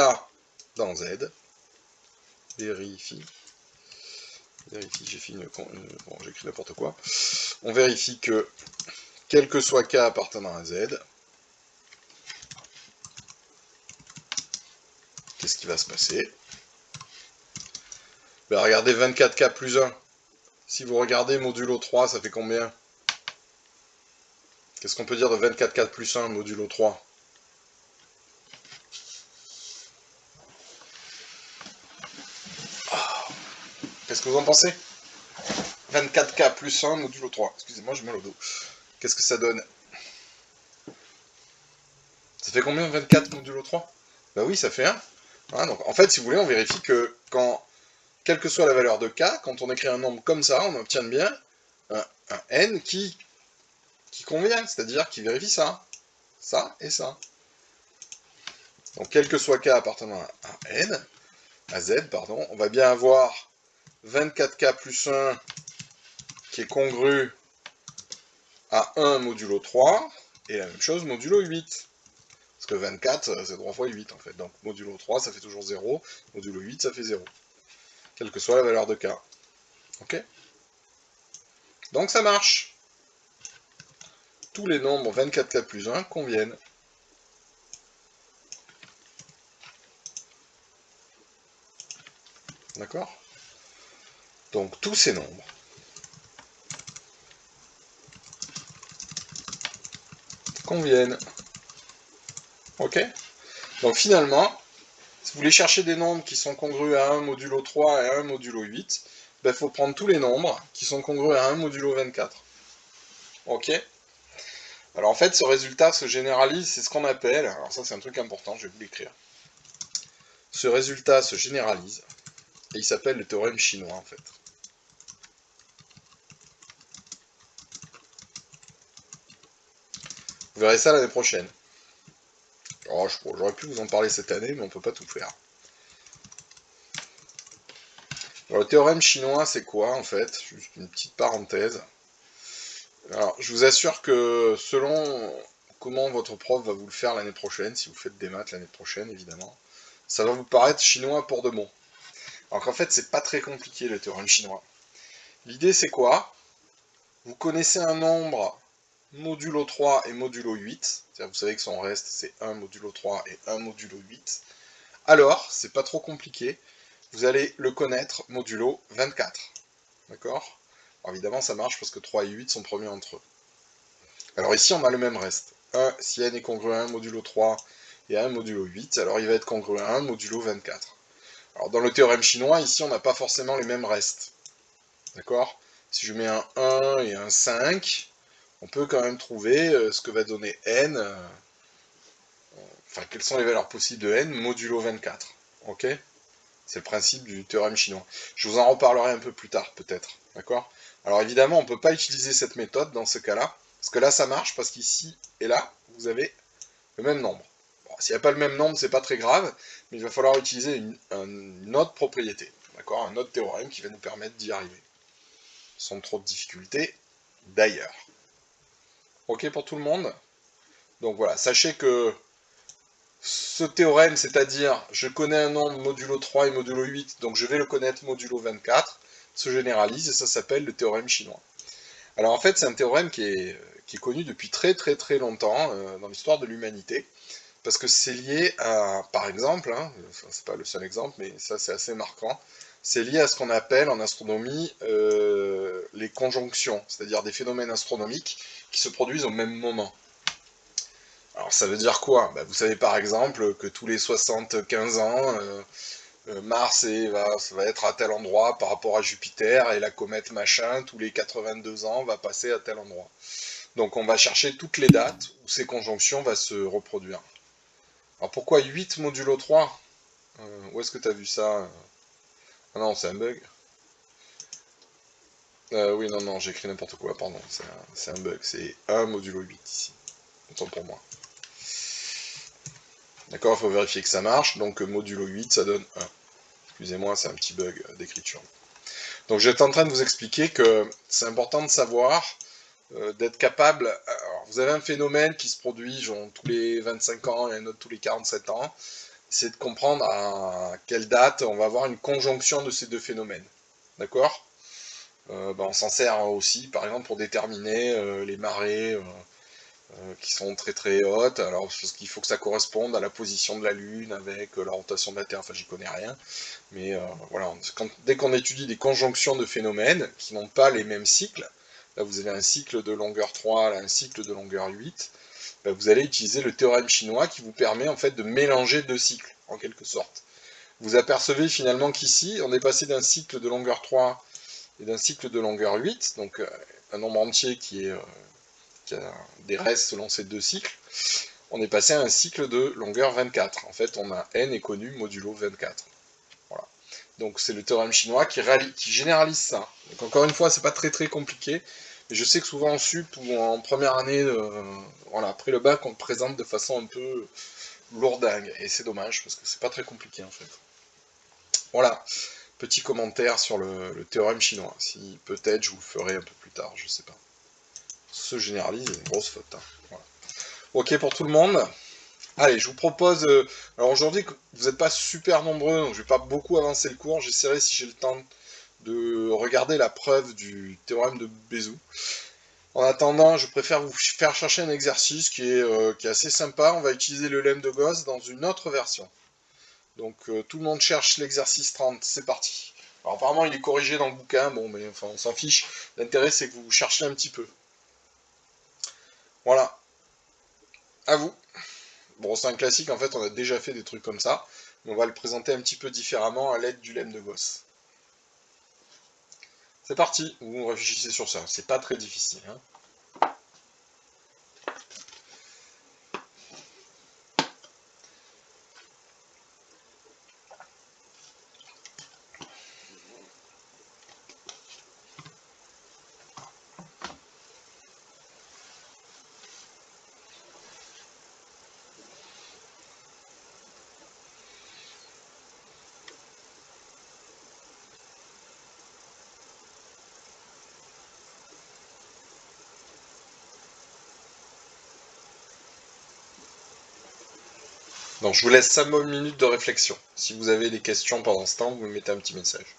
dans Z, vérifie, j'ai fait bon, j'ai écrit n'importe quoi, on vérifie que quel que soit k appartenant à Z, qu'est-ce qui va se passer? Ben, regardez 24k plus 1. Si vous regardez modulo 3, ça fait combien? Qu'est-ce qu'on peut dire de 24k plus 1 modulo 3? Qu'est-ce que vous en pensez? 24k plus 1 modulo 3. Excusez-moi, j'ai mal au dos. Qu'est-ce que ça donne? Ça fait combien 24 modulo 3? Bah oui, ça fait 1. Hein, donc, en fait, si vous voulez, on vérifie que quand, quelle que soit la valeur de k, quand on écrit un nombre comme ça, on obtient bien un n qui convient, c'est-à-dire qui vérifie ça et ça. Donc, quel que soit k appartenant à n, à z, pardon, on va bien avoir 24k plus 1 qui est congru à 1 modulo 3, et la même chose modulo 8. Parce que 24, c'est 3 fois 8 en fait. Donc modulo 3, ça fait toujours 0. Modulo 8, ça fait 0. Quelle que soit la valeur de k. Ok? Donc ça marche. Tous les nombres 24k plus 1 conviennent. D'accord? Donc tous ces nombres conviennent. Ok? Donc finalement, si vous voulez chercher des nombres qui sont congrus à 1 modulo 3 et à 1 modulo 8, il faut prendre tous les nombres qui sont congrus à 1 modulo 24. Ok? Alors en fait, ce résultat se généralise, c'est ce qu'on appelle, alors ça c'est un truc important, je vais vous l'écrire. Ce résultat se généralise, et il s'appelle le théorème chinois en fait. Vous verrez ça l'année prochaine. Oh, j'aurais pu vous en parler cette année, mais on peut pas tout faire. Alors, le théorème chinois, c'est quoi en fait? Juste une petite parenthèse. Alors, je vous assure que selon comment votre prof va vous le faire l'année prochaine, si vous faites des maths l'année prochaine, évidemment, ça va vous paraître chinois pour de bon. Alors qu'en fait, c'est pas très compliqué le théorème chinois. L'idée, c'est quoi? Vous connaissez un nombre modulo 3 et modulo 8, c'est-à-dire vous savez que son reste, c'est 1 modulo 3 et 1 modulo 8. Alors, c'est pas trop compliqué, vous allez le connaître modulo 24. D'accord? Alors évidemment, ça marche parce que 3 et 8 sont premiers entre eux. Alors ici, on a le même reste. Si n est congruent à 1 modulo 3 et à 1 modulo 8, alors il va être congruent à 1 modulo 24. Alors dans le théorème chinois, ici, on n'a pas forcément les mêmes restes. D'accord? Si je mets un 1 et un 5, on peut quand même trouver ce que va donner n, enfin, quelles sont les valeurs possibles de n modulo 24. Ok? C'est le principe du théorème chinois. Je vous en reparlerai un peu plus tard, peut-être. D'accord? Alors évidemment, on ne peut pas utiliser cette méthode dans ce cas-là, parce que là, ça marche, parce qu'ici et là, vous avez le même nombre. Bon, s'il n'y a pas le même nombre, c'est pas très grave, mais il va falloir utiliser une autre propriété. D'accord? Un autre théorème qui va nous permettre d'y arriver. Sans trop de difficultés, d'ailleurs. Ok pour tout le monde? Donc voilà, sachez que ce théorème, c'est-à-dire je connais un nombre modulo 3 et modulo 8, donc je vais le connaître modulo 24, se généralise et ça s'appelle le théorème chinois. Alors en fait, c'est un théorème qui est connu depuis très très très longtemps dans l'histoire de l'humanité, parce que c'est lié à, par exemple, hein, c'est pas le seul exemple, mais ça c'est assez marquant, c'est lié à ce qu'on appelle en astronomie les conjonctions, c'est-à-dire des phénomènes astronomiques qui se produisent au même moment. Alors ça veut dire quoi? Bah, vous savez par exemple que tous les 75 ans, Mars va être à tel endroit par rapport à Jupiter, et la comète machin, tous les 82 ans, va passer à tel endroit. Donc on va chercher toutes les dates où ces conjonctions vont se reproduire. Alors pourquoi 8 modulo 3? Où est-ce que tu as vu ça? Ah non, c'est un bug. Oui, non, j'ai écrit n'importe quoi, pardon, c'est un bug, c'est 1 modulo 8 ici. Autant pour moi. D'accord, il faut vérifier que ça marche, donc modulo 8, ça donne 1. Excusez-moi, c'est un petit bug d'écriture. Donc j'étais en train de vous expliquer que c'est important de savoir d'être capable... Alors, vous avez un phénomène qui se produit genre, tous les 25 ans et un autre tous les 47 ans. C'est de comprendre à quelle date on va avoir une conjonction de ces deux phénomènes. D'accord ? On s'en sert aussi, par exemple, pour déterminer les marées qui sont très très hautes. Alors, parce qu'il faut que ça corresponde à la position de la Lune avec la rotation de la Terre. Enfin, j'y connais rien. Mais voilà, dès qu'on étudie des conjonctions de phénomènes qui n'ont pas les mêmes cycles, là vous avez un cycle de longueur 3, là un cycle de longueur 8, vous allez utiliser le théorème chinois qui vous permet en fait de mélanger deux cycles, en quelque sorte. Vous apercevez finalement qu'ici, on est passé d'un cycle de longueur 3 et d'un cycle de longueur 8, donc un nombre entier qui a des restes selon ces deux cycles, on est passé à un cycle de longueur 24. En fait, on a n est connu modulo 24. Voilà. Donc c'est le théorème chinois qui généralise ça. Donc encore une fois, c'est pas très très compliqué, mais je sais que souvent en sup ou en première année, voilà, après le bac, on le présente de façon un peu lourdingue, et c'est dommage parce que c'est pas très compliqué en fait. Voilà, petit commentaire sur le théorème chinois. Si peut-être je vous le ferai un peu plus tard, je sais pas. Se généralise, c'est une grosse faute. Hein. Voilà. Ok pour tout le monde. Allez, je vous propose... alors aujourd'hui, vous n'êtes pas super nombreux, donc je vais pas beaucoup avancer le cours. J'essaierai, si j'ai le temps, de regarder la preuve du théorème de Bézout. En attendant, je préfère vous faire chercher un exercice qui est assez sympa. On va utiliser le lemme de Gauss dans une autre version. Donc tout le monde cherche l'exercice 30, c'est parti. Alors apparemment il est corrigé dans le bouquin, bon mais enfin on s'en fiche. L'intérêt c'est que vous cherchez un petit peu. Voilà, à vous. Bon, c'est un classique, en fait, on a déjà fait des trucs comme ça, mais on va le présenter un petit peu différemment à l'aide du lemme de Gauss. C'est parti, vous réfléchissez sur ça, c'est pas très difficile. Hein. Donc je vous laisse 5 minutes de réflexion. Si vous avez des questions pendant ce temps, vous me mettez un petit message.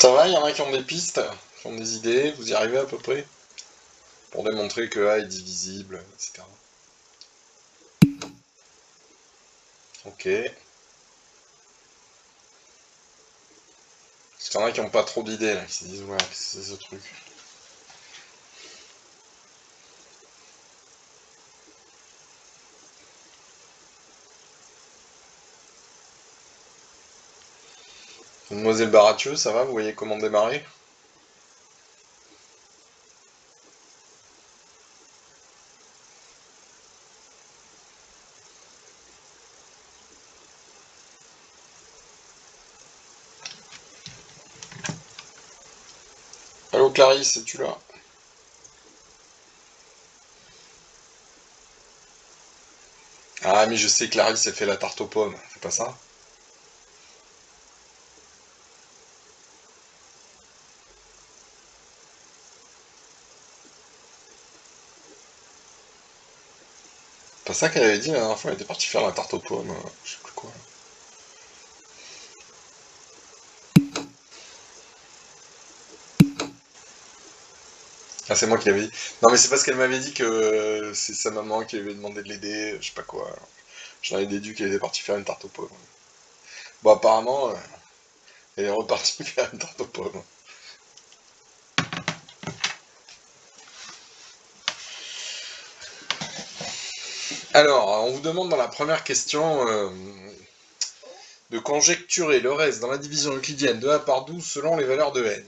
Ça va, il y en a qui ont des pistes, qui ont des idées, vous y arrivez à peu près? Pour démontrer que A est divisible, etc. Ok. Parce qu'il y en a qui n'ont pas trop d'idées, là, qui se disent, ouais, c'est ce truc. Mademoiselle Baratieux, ça va, vous voyez comment démarrer? Allô Clarisse, es-tu là? Ah mais je sais, Clarisse, elle fait la tarte aux pommes, c'est pas ça? C'est pas ça qu'elle avait dit la dernière fois, elle était partie faire la tarte aux pommes, je sais plus quoi. Ah c'est moi qui l'avais dit. Non mais c'est parce qu'elle m'avait dit que c'est sa maman qui lui avait demandé de l'aider, je sais pas quoi. J'en ai déduit qu'elle était partie faire une tarte aux pommes. Bon apparemment, elle est repartie faire une tarte aux pommes. Alors, on vous demande dans la première question de conjecturer le reste dans la division euclidienne de A par 12 selon les valeurs de n.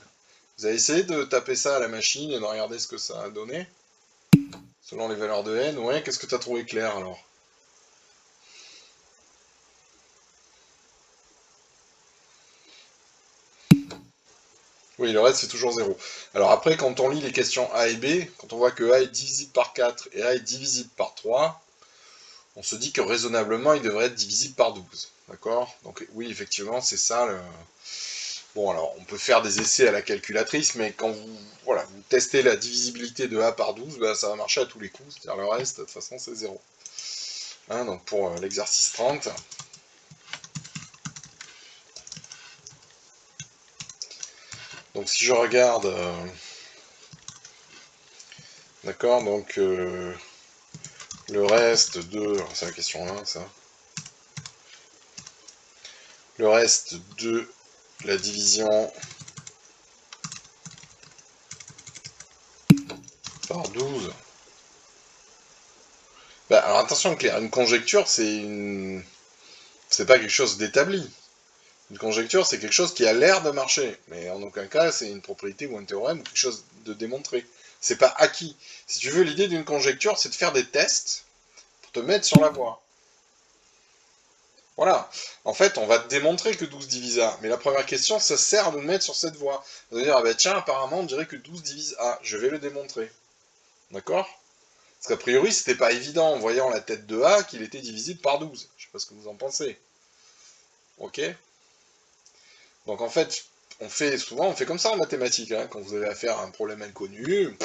Vous avez essayé de taper ça à la machine et de regarder ce que ça a donné? Selon les valeurs de n, ouais, qu'est-ce que tu as trouvé clair alors? Oui, le reste c'est toujours 0. Alors après, quand on lit les questions A et B, quand on voit que A est divisible par 4 et A est divisible par 3, on se dit que raisonnablement il devrait être divisible par 12. D'accord? Donc oui, effectivement, c'est ça le... Bon, alors, on peut faire des essais à la calculatrice, mais quand vous, voilà, vous testez la divisibilité de A par 12, bah, ça va marcher à tous les coups, c'est-à-dire le reste, de toute façon, c'est 0. Hein, donc pour l'exercice 30, donc si je regarde, d'accord, donc le reste de, c'est la question 1, ça, le reste de la division par 12, bah, alors attention Claire, une conjecture c'est pas quelque chose d'établi. Une conjecture, c'est quelque chose qui a l'air de marcher, mais en aucun cas c'est une propriété ou un théorème ou quelque chose de démontré. C'est pas acquis. Si tu veux, l'idée d'une conjecture, c'est de faire des tests pour te mettre sur la voie. Voilà. En fait, on va te démontrer que 12 divise A, mais la première question, ça sert à nous mettre sur cette voie. On va dire, ah ben tiens, apparemment, on dirait que 12 divise A. Je vais le démontrer. D'accord? Parce qu'a priori, c'était pas évident en voyant la tête de A qu'il était divisible par 12. Je sais pas ce que vous en pensez. Ok? Donc en fait, souvent on fait comme ça en mathématiques, hein, quand vous avez affaire à un problème inconnu, vous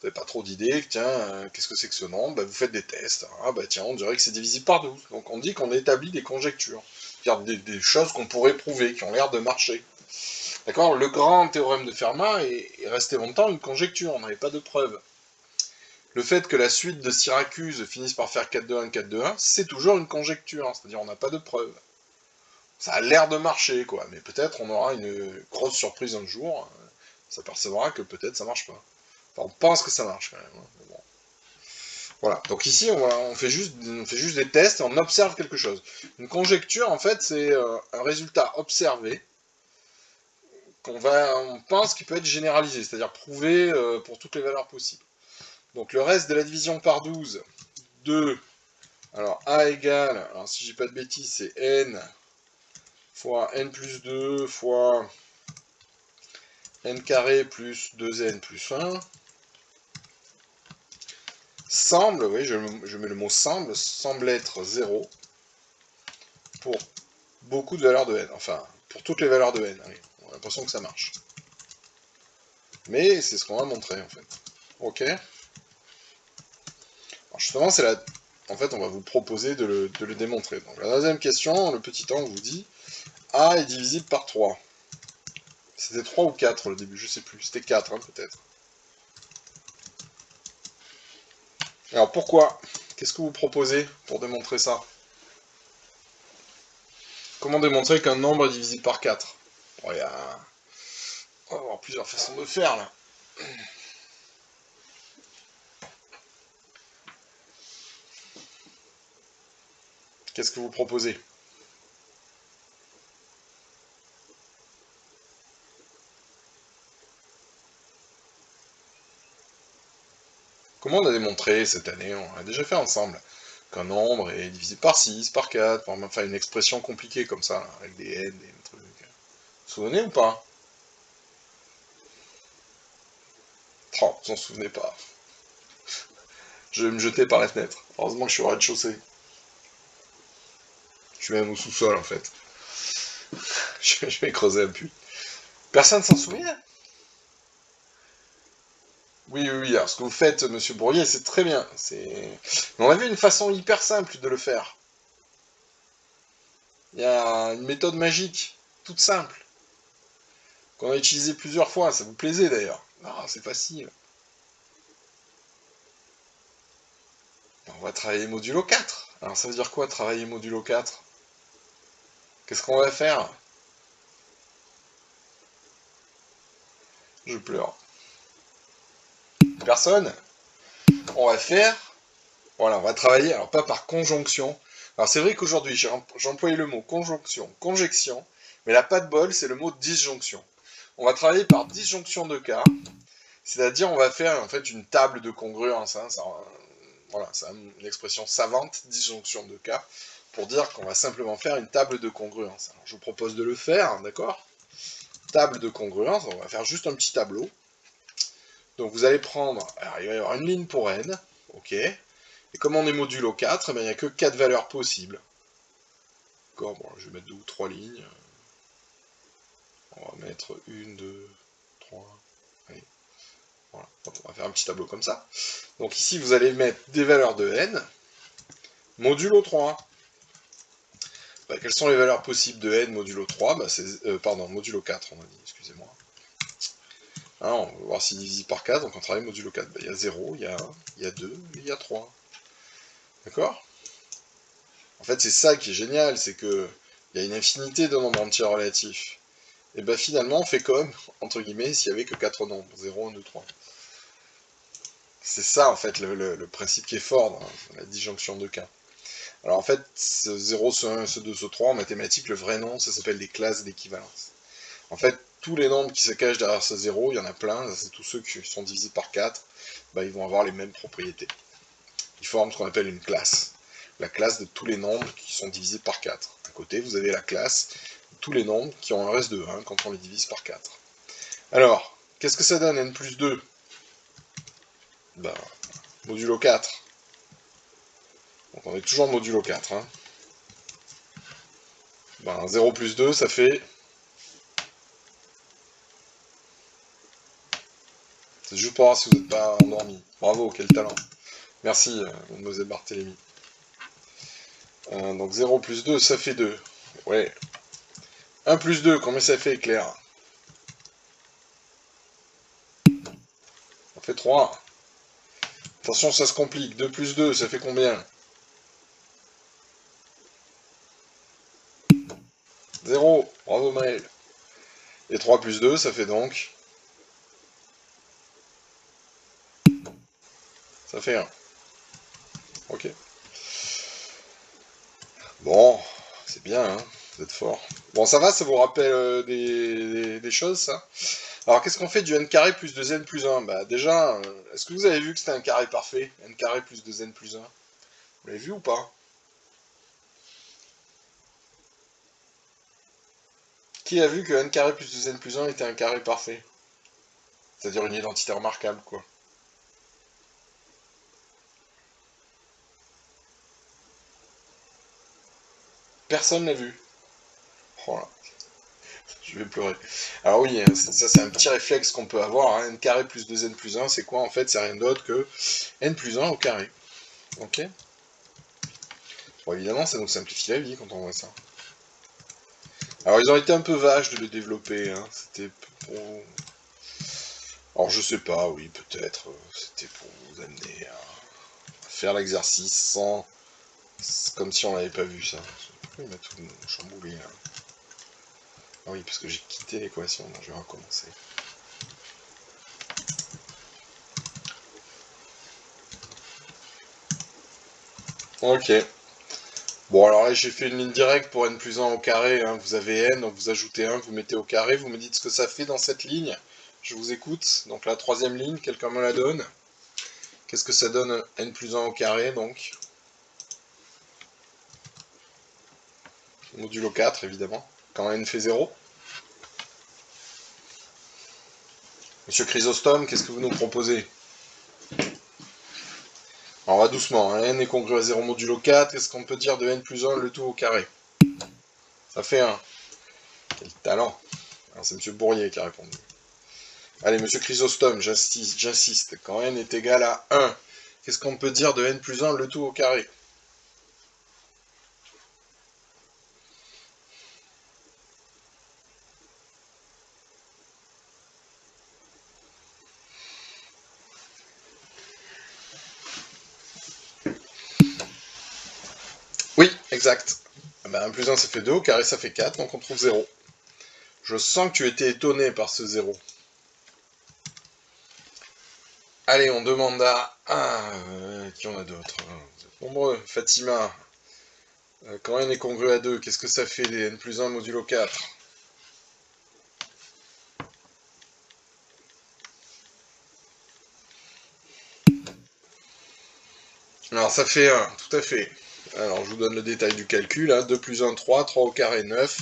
n'avez pas trop d'idées, tiens, qu'est-ce que c'est que ce nombre? Bah, vous faites des tests, ah bah tiens, on dirait que c'est divisible par 12. Donc on dit qu'on établit des conjectures, c'est-à-dire des choses qu'on pourrait prouver, qui ont l'air de marcher. D'accord? Le grand théorème de Fermat est resté longtemps une conjecture, on n'avait pas de preuve. Le fait que la suite de Syracuse finisse par faire 4-2-1, 4-2-1, c'est toujours une conjecture, hein, c'est-à-dire on n'a pas de preuve. Ça a l'air de marcher, quoi, mais peut-être on aura une grosse surprise un jour, on s'apercevra que peut-être ça marche pas. Enfin, on pense que ça marche quand même. Hein, bon. Voilà, donc ici on fait juste des tests et on observe quelque chose. Une conjecture, en fait, c'est un résultat observé on pense qu'il peut être généralisé, c'est-à-dire prouvé pour toutes les valeurs possibles. Donc le reste de la division par 12 de, alors A égale, alors si je dis pas de bêtises, c'est n fois n plus 2 fois n carré plus 2n plus 1, semble, oui, je mets le mot semble être 0 pour beaucoup de valeurs de n, enfin, pour toutes les valeurs de n, allez, on a l'impression que ça marche. Mais c'est ce qu'on va montrer, en fait. Ok. Alors justement, en fait, on va vous proposer de le démontrer. Donc la deuxième question, le petit temps vous dit A est divisible par 3. C'était 3 ou 4 au début, je sais plus. C'était 4, hein, peut-être. Alors pourquoi? Qu'est-ce que vous proposez pour démontrer ça? Comment démontrer qu'un nombre est divisible par 4? Bon, on va avoir plusieurs façons de faire, là. Qu'est-ce que vous proposez? Comment on a démontré cette année, on l'a déjà fait ensemble, qu'un nombre est divisé par 6, par 4, enfin une expression compliquée comme ça, là, avec des n, des trucs. Vous vous souvenez ou pas? Oh, vous en souvenez pas. Je vais me jeter par la fenêtre. Heureusement que je suis au rez-de-chaussée. Je suis même au sous-sol en fait. Je vais creuser un puits. Personne s'en souvient? Oui, oui, oui. Alors ce que vous faites, monsieur Bourrier, c'est très bien. Mais on avait une façon hyper simple de le faire. Il y a une méthode magique, toute simple, qu'on a utilisée plusieurs fois. Ça vous plaisait d'ailleurs. Ah, c'est facile. On va travailler modulo 4. Alors ça veut dire quoi, travailler modulo 4? Qu'est-ce qu'on va faire? Je pleure. Personne? On va faire... Voilà, on va travailler, alors pas par conjonction. Alors c'est vrai qu'aujourd'hui, j'ai employé le mot conjonction, conjection, mais la pas de bol, c'est le mot disjonction. On va travailler par disjonction de cas, c'est-à-dire on va faire en fait une table de congruence. Hein, voilà, c'est une expression savante, disjonction de cas, pour dire qu'on va simplement faire une table de congruence. Alors, je vous propose de le faire, d'accord? Table de congruence, on va faire juste un petit tableau. Donc vous allez prendre, alors il va y avoir une ligne pour n, ok. Et comme on est modulo 4, eh bien, il n'y a que 4 valeurs possibles. D'accord, bon, je vais mettre 2 ou 3 lignes. On va mettre 1, 2, 3, allez. Voilà, on va faire un petit tableau comme ça. Donc ici, vous allez mettre des valeurs de n, modulo 3. Bah, quelles sont les valeurs possibles de n modulo 3? Bah, pardon, modulo 4, on a dit, excusez-moi. Hein, on va voir s'il divise par 4, donc on travaille modulo 4. Bah, il y a 0, il y a 1, il y a 2, et il y a 3. D'accord? En fait, c'est ça qui est génial, c'est que il y a une infinité de nombres entiers relatifs. Et bien finalement, on fait comme, entre guillemets, s'il n'y avait que 4 nombres, 0, 1, 2, 3. C'est ça, en fait, le principe qui est fort dans la disjonction de cas. Alors en fait, ce 0, ce 1, ce 2, ce 3, en mathématiques, le vrai nom, ça s'appelle des classes d'équivalence. En fait, tous les nombres qui se cachent derrière ce 0, il y en a plein, c'est tous ceux qui sont divisés par 4, ben, ils vont avoir les mêmes propriétés. Ils forment ce qu'on appelle une classe. La classe de tous les nombres qui sont divisés par 4. À côté, vous avez la classe de tous les nombres qui ont un reste de 1 quand on les divise par 4. Alors, qu'est-ce que ça donne n plus 2? Ben, modulo 4. Donc on est toujours modulo 4. Hein. Ben, 0 plus 2, ça fait... C'est juste pour voir si vous n'êtes pas endormi. Bravo, quel talent. Merci, mademoiselle Barthélémy. Donc 0 plus 2, ça fait 2. Ouais. 1 plus 2, combien ça fait, Claire? Ça fait 3. Attention, ça se complique. 2 plus 2, ça fait combien? 0. Bravo, Maël. Et 3 plus 2, ça fait donc... Ça fait 1. Ok. Bon, c'est bien, hein, vous êtes fort. Bon, ça va, ça vous rappelle des choses, ça? Alors, qu'est-ce qu'on fait du n carré plus 2n plus 1? Bah, déjà, est-ce que vous avez vu que c'était un carré parfait? N carré plus 2n plus 1. Vous l'avez vu ou pas? Qui a vu que n carré plus 2n plus 1 était un carré parfait? C'est-à-dire une identité remarquable, quoi. Personne l'a vu. Oh là, je vais pleurer. Alors oui, ça c'est un petit réflexe qu'on peut avoir. Hein. N carré plus 2n plus 1, c'est quoi en fait? C'est rien d'autre que n plus 1 au carré. Ok? Bon, évidemment, ça nous simplifie la vie quand on voit ça. Alors, ils ont été un peu vaches de le développer. Hein. Alors je sais pas, oui, peut-être, c'était pour vous amener à faire l'exercice sans... comme si on l'avait pas vu, ça. Pourquoi il m'a tout chamboulé, là? Ah oui, parce que j'ai quitté l'équation, donc je vais recommencer. Ok. Bon, alors là, j'ai fait une ligne directe pour n plus 1 au carré. Hein. Vous avez n, donc vous ajoutez 1, vous mettez au carré. Vous me dites ce que ça fait dans cette ligne. Je vous écoute. Donc la troisième ligne, quelqu'un me la donne. Qu'est-ce que ça donne n plus 1 au carré, donc modulo 4, évidemment. Quand n fait 0. Monsieur Chrysostome, qu'est-ce que vous nous proposez? Alors, on va doucement. Hein. N est congru à 0 modulo 4. Qu'est-ce qu'on peut dire de n plus 1, le tout au carré? Ça fait 1. Quel talent. Alors, c'est monsieur Bourrier qui a répondu. Allez, monsieur Chrysostome, j'insiste. Quand n est égal à 1, qu'est-ce qu'on peut dire de n plus 1, le tout au carré? Oui, exact. Ah ben, 1 plus 1, ça fait 2, au carré, ça fait 4, donc on trouve 0. Je sens que tu étais étonné par ce 0. Allez, on demande à... qui on a d'autres? Vous êtes nombreux. Fatima. Quand n est congru à 2, qu'est-ce que ça fait les n plus 1 modulo 4? Alors ça fait 1, tout à fait. Alors je vous donne le détail du calcul. Hein. 2 plus 1, 3, 3 au carré, 9.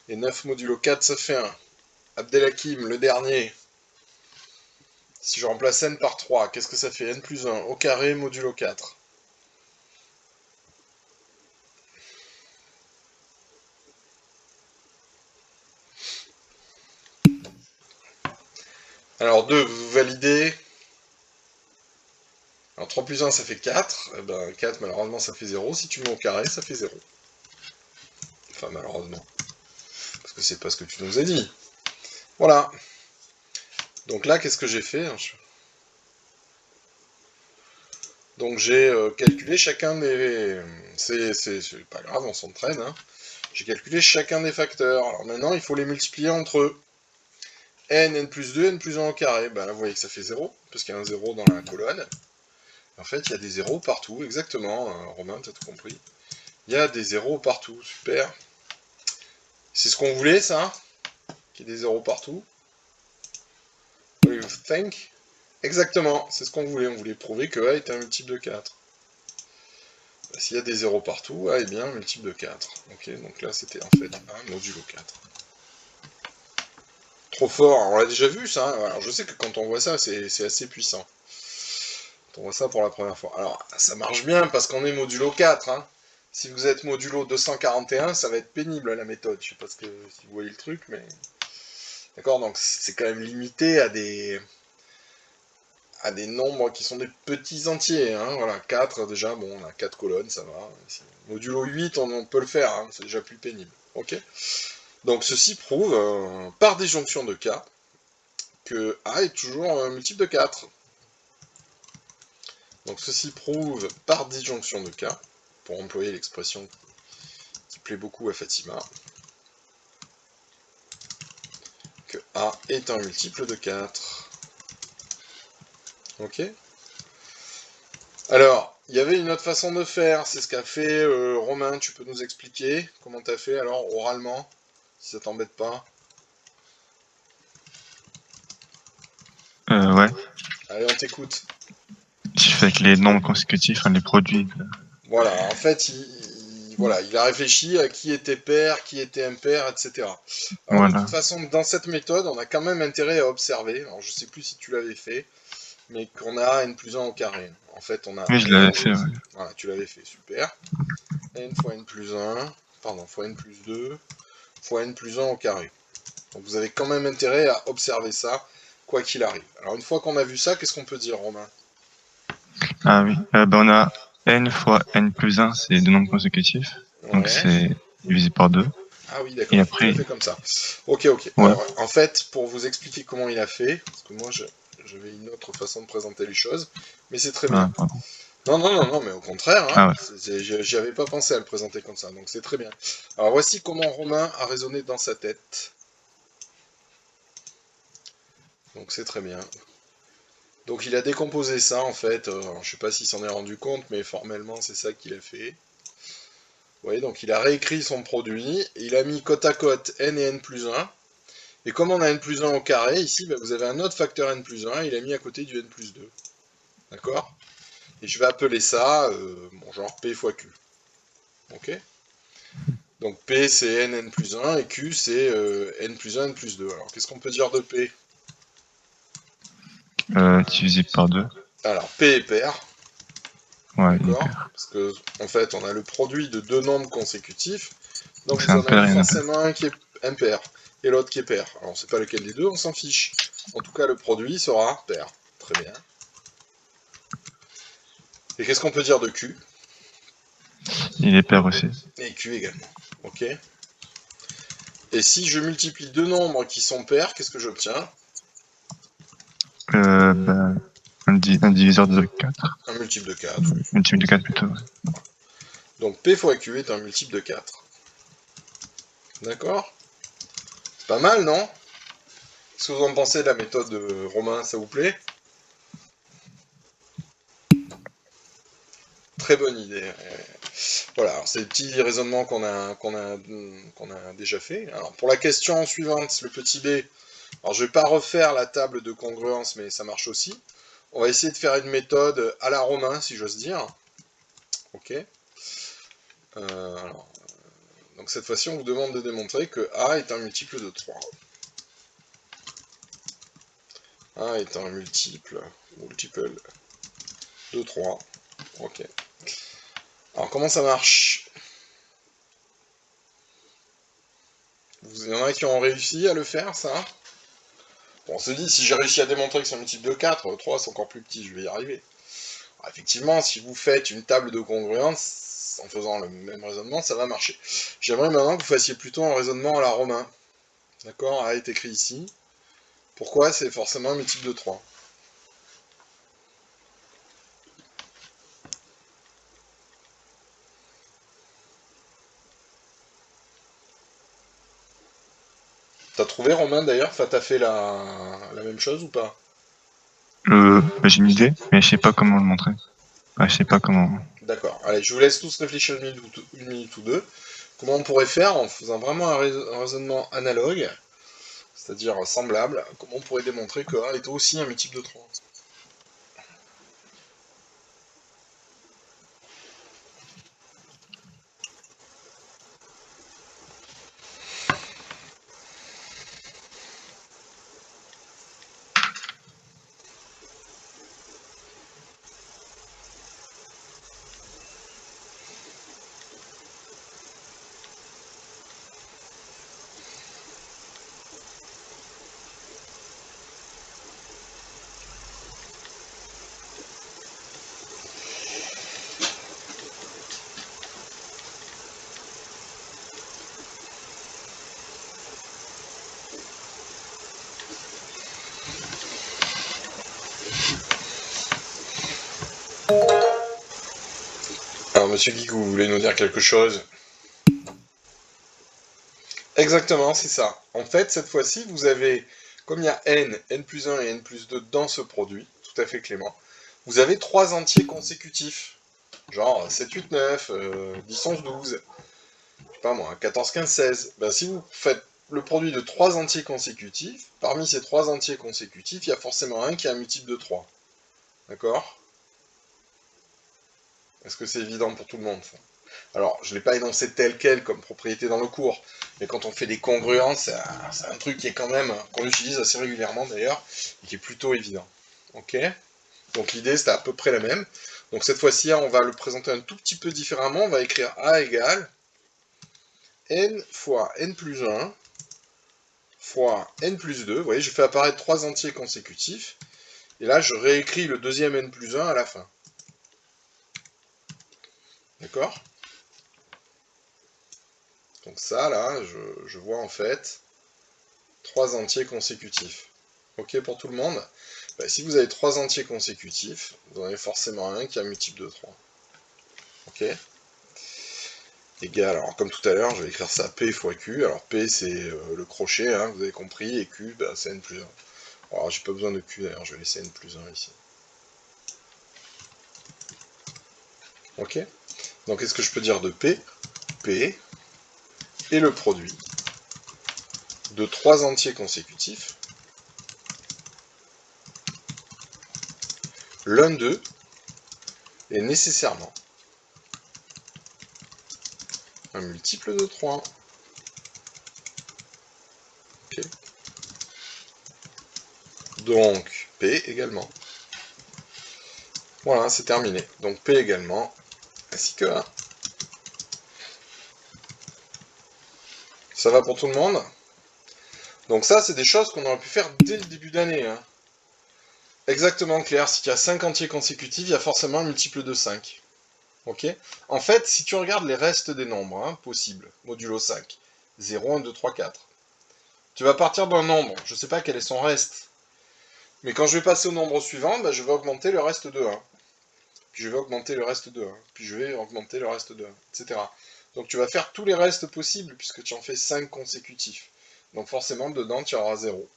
Et 9 modulo 4, ça fait 1. Abdelhakim, le dernier. Si je remplace n par 3, qu'est-ce que ça fait? N plus 1 au carré modulo 4. Alors 2, vous validez. Alors 3 plus 1, ça fait 4. Eh ben 4, malheureusement, ça fait 0. Si tu mets au carré, ça fait 0. Enfin, malheureusement. Parce que c'est pas ce que tu nous as dit. Voilà. Donc là, qu'est-ce que j'ai fait? Donc j'ai calculé chacun des... C'est pas grave, on s'entraîne. Hein. J'ai calculé chacun des facteurs. Alors maintenant, il faut les multiplier entre eux. N plus 2, n plus 1 au carré. Ben là, vous voyez que ça fait 0, parce qu'il y a un 0 dans la colonne. En fait, il y a des zéros partout, exactement. Romain, t'as tout compris. Il y a des zéros partout, super. C'est ce qu'on voulait, ça? Qu'il y ait des zéros partout. What do you think? Exactement, c'est ce qu'on voulait. On voulait prouver que A était un multiple de 4. Bah, s'il y a des zéros partout, A est bien un multiple de 4. Ok, donc là, c'était en fait un modulo 4. Trop fort, on l'a déjà vu ça. Alors je sais que quand on voit ça, c'est assez puissant. Quand on voit ça pour la première fois. Alors ça marche bien parce qu'on est modulo 4. Hein. Si vous êtes modulo 241, ça va être pénible la méthode. Je sais pas si vous voyez le truc, mais... D'accord, donc c'est quand même limité à des nombres qui sont des petits entiers. Hein. Voilà, 4 déjà, bon, on a 4 colonnes, ça va. Modulo 8, on peut le faire, hein, c'est déjà plus pénible. Ok. Donc ceci prouve, par disjonction de K, que A est toujours un multiple de 4. Donc ceci prouve, par disjonction de K, pour employer l'expression qui plaît beaucoup à Fatima, que A est un multiple de 4. Ok. Alors, il y avait une autre façon de faire, c'est ce qu'a fait Romain, tu peux nous expliquer comment tu as fait alors oralement, si ça t'embête pas? Ouais. Allez, on t'écoute. Je fais avec les nombres consécutifs, hein, les produits. Voilà, en fait, il a réfléchi à qui était pair, qui était impair, etc. Alors Voilà. de toute façon, dans cette méthode, on a quand même intérêt à observer, alors je sais plus si tu l'avais fait, mais qu'on a n plus 1 au carré. En fait, on a... Oui, je l'avais fait, ouais. Voilà, tu l'avais fait, super. N fois n plus 1, pardon, fois n plus 2, fois n plus 1 au carré. Donc vous avez quand même intérêt à observer ça, quoi qu'il arrive. Alors une fois qu'on a vu ça, qu'est-ce qu'on peut dire, Romain? Ah oui, on a n fois n plus 1, c'est deux nombres consécutifs. Donc Ouais. c'est divisé par 2. Ah oui, Et d'accord, il après, a fait comme ça. Ok, ok. ouais, Alors, en fait, pour vous expliquer comment il a fait, parce que moi, j'avais une autre façon de présenter les choses, mais c'est très bien. ah, pardon. Non, non, non, non, mais au contraire, hein, Ah ouais. j'y avais pas pensé à le présenter comme ça, donc c'est très bien. Alors, voici comment Romain a raisonné dans sa tête. Donc, c'est très bien. Donc, il a décomposé ça, en fait. Alors, je sais pas s'il s'en est rendu compte, mais formellement, c'est ça qu'il a fait. Vous voyez, donc il a réécrit son produit, et il a mis côte à côte n et n plus 1. Et comme on a n plus 1 au carré, ici, bah, vous avez un autre facteur n plus 1, il a mis à côté du n plus 2. D'accord? Et je vais appeler ça, bon, genre P fois Q. Ok? Donc P c'est n plus 1, et Q c'est n plus 1, n plus 2. Alors qu'est-ce qu'on peut dire de P? Divisé par 2. Alors P est pair, Ouais, il est d'accord? pair. Parce que, en fait, on a le produit de deux nombres consécutifs, donc Donc c'est vous en impair avez et un impair. forcément un qui est impair, et l'autre qui est pair. Alors on ne sait pas lequel des deux, on s'en fiche. En tout cas, le produit sera pair. Très bien. Et qu'est-ce qu'on peut dire de Q? Il est pair aussi. Et Q également. Ok? Et si je multiplie deux nombres qui sont pairs, qu'est-ce que j'obtiens? Bah, un diviseur de 4. Un multiple de 4. Oui. Multiple de 4 plutôt. Ouais. Donc P fois Q est un multiple de 4. D'accord? C'est pas mal, non? Qu'est-ce que vous en pensez de la méthode de Romain, ça vous plaît? Très bonne idée. Voilà, alors c'est des petits raisonnements qu'on a déjà fait. Alors pour la question suivante, le petit b, alors je vais pas refaire la table de congruence, mais ça marche aussi. On va essayer de faire une méthode à la Romain, si j'ose dire. Ok. Alors, donc cette fois-ci, on vous demande de démontrer que A est un multiple de 3. A est un multiple de 3. Ok. Alors comment ça marche? Il y en a qui ont réussi à le faire, ça? Bon, on se dit, si j'ai réussi à démontrer que c'est un multiple de 4, 3 c'est encore plus petit, je vais y arriver. Alors, effectivement, si vous faites une table de congruence, en faisant le même raisonnement, ça va marcher. J'aimerais maintenant que vous fassiez plutôt un raisonnement à la Romain. D'accord? A est écrit ici. Pourquoi c'est forcément un multiple de 3? T'as trouvé, Romain, d'ailleurs? Enfin, t'as fait la même chose ou pas? Bah, j'ai une idée, mais je sais pas comment le montrer. Ouais, je sais pas comment. D'accord. Allez, je vous laisse tous réfléchir une minute ou deux. Comment on pourrait faire en faisant vraiment un raisonnement analogue, c'est-à-dire semblable, comment on pourrait démontrer que A est aussi un multiple de 3? Alors, monsieur Geek, vous voulez nous dire quelque chose? Exactement, c'est ça. En fait, cette fois-ci, vous avez, comme il y a n plus 1 et n plus 2 dans ce produit, tout à fait Clément, vous avez trois entiers consécutifs. Genre 7, 8, 9, 10, 11, 12, je sais pas moi, 14, 15, 16. Ben, si vous faites le produit de trois entiers consécutifs, parmi ces trois entiers consécutifs, il y a forcément un qui est un multiple de 3. D'accord? Est-ce que c'est évident pour tout le monde, ça? Alors, je ne l'ai pas énoncé tel quel comme propriété dans le cours, mais quand on fait des congruences, c'est un truc qui est quand même, qu'on utilise assez régulièrement d'ailleurs, et qui est plutôt évident. Ok? Donc l'idée, c'est à peu près la même. Donc cette fois-ci, on va le présenter un tout petit peu différemment. On va écrire A égale n fois n plus 1 fois n plus 2. Vous voyez, je fais apparaître trois entiers consécutifs. Et là, je réécris le deuxième n plus 1 à la fin. D'accord? Donc ça, là, je vois en fait 3 entiers consécutifs. Ok pour tout le monde? Bah, si vous avez 3 entiers consécutifs, vous en avez forcément un qui est un multiple de 3. Ok? Égal, alors comme tout à l'heure, je vais écrire ça P fois Q. Alors P c'est le crochet, hein, vous avez compris, et Q, bah, c'est N plus 1. Alors j'ai pas besoin de Q d'ailleurs, je vais laisser N plus 1 ici. Ok? Donc qu'est-ce que je peux dire de P? P est le produit de 3 entiers consécutifs. L'un d'eux est nécessairement un multiple de 3. Ok. Donc P également. Voilà, c'est terminé. Donc P également, ainsi que 1. Ça va pour tout le monde? Donc ça, c'est des choses qu'on aurait pu faire dès le début d'année. Hein. Exactement, Claire. Si tu as 5 entiers consécutifs, il y a forcément un multiple de 5. Ok? En fait, si tu regardes les restes des nombres hein, possibles, modulo 5, 0, 1, 2, 3, 4, tu vas partir d'un nombre, je ne sais pas quel est son reste, mais quand je vais passer au nombre suivant, bah, je vais augmenter le reste de 1. Puis je vais augmenter le reste de 1. Puis je vais augmenter le reste de 1, etc. Donc tu vas faire tous les restes possibles, puisque tu en fais 5 consécutifs. Donc forcément, dedans, tu auras 0.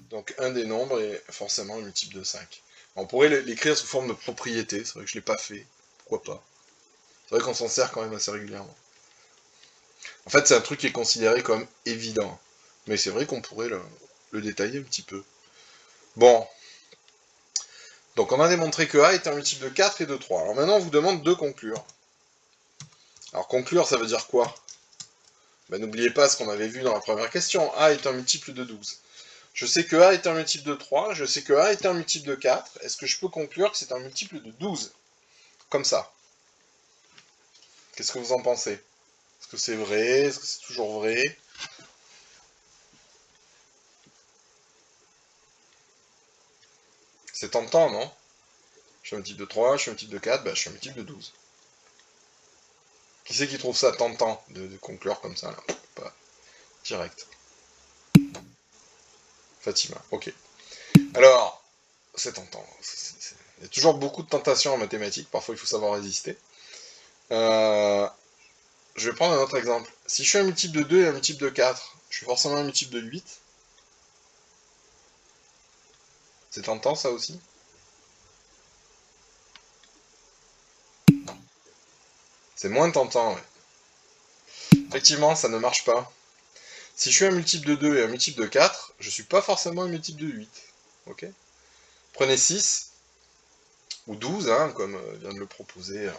Donc un des nombres est forcément un multiple de 5. On pourrait l'écrire sous forme de propriété, c'est vrai que je ne l'ai pas fait, pourquoi pas. C'est vrai qu'on s'en sert quand même assez régulièrement. En fait, c'est un truc qui est considéré comme évident, mais c'est vrai qu'on pourrait le détailler un petit peu. Bon, donc on a démontré que A est un multiple de 4 et de 3. Alors maintenant, on vous demande de conclure. Alors conclure, ça veut dire quoi? Ben, n'oubliez pas ce qu'on avait vu dans la première question. A est un multiple de 12. Je sais que A est un multiple de 3, je sais que A est un multiple de 4. Est-ce que je peux conclure que c'est un multiple de 12? Comme ça. Qu'est-ce que vous en pensez? Est-ce que c'est vrai? Est-ce que c'est toujours vrai? C'est tentant, non? Je suis un multiple de 3, je suis un multiple de 4, bah, je suis un multiple de 12. Qui c'est qui trouve ça tentant de conclure comme ça, là? Pas direct. Fatima, ok. Alors, c'est tentant. Il y a toujours beaucoup de tentations en mathématiques, parfois il faut savoir résister. Je vais prendre un autre exemple. Si je suis un multiple de 2 et un multiple de 4, je suis forcément un multiple de 8. C'est tentant ça aussi? C'est moins tentant, ouais. Effectivement, ça ne marche pas. Si je suis un multiple de 2 et un multiple de 4, je suis pas forcément un multiple de 8. Ok? Prenez 6, ou 12, hein, comme vient de le proposer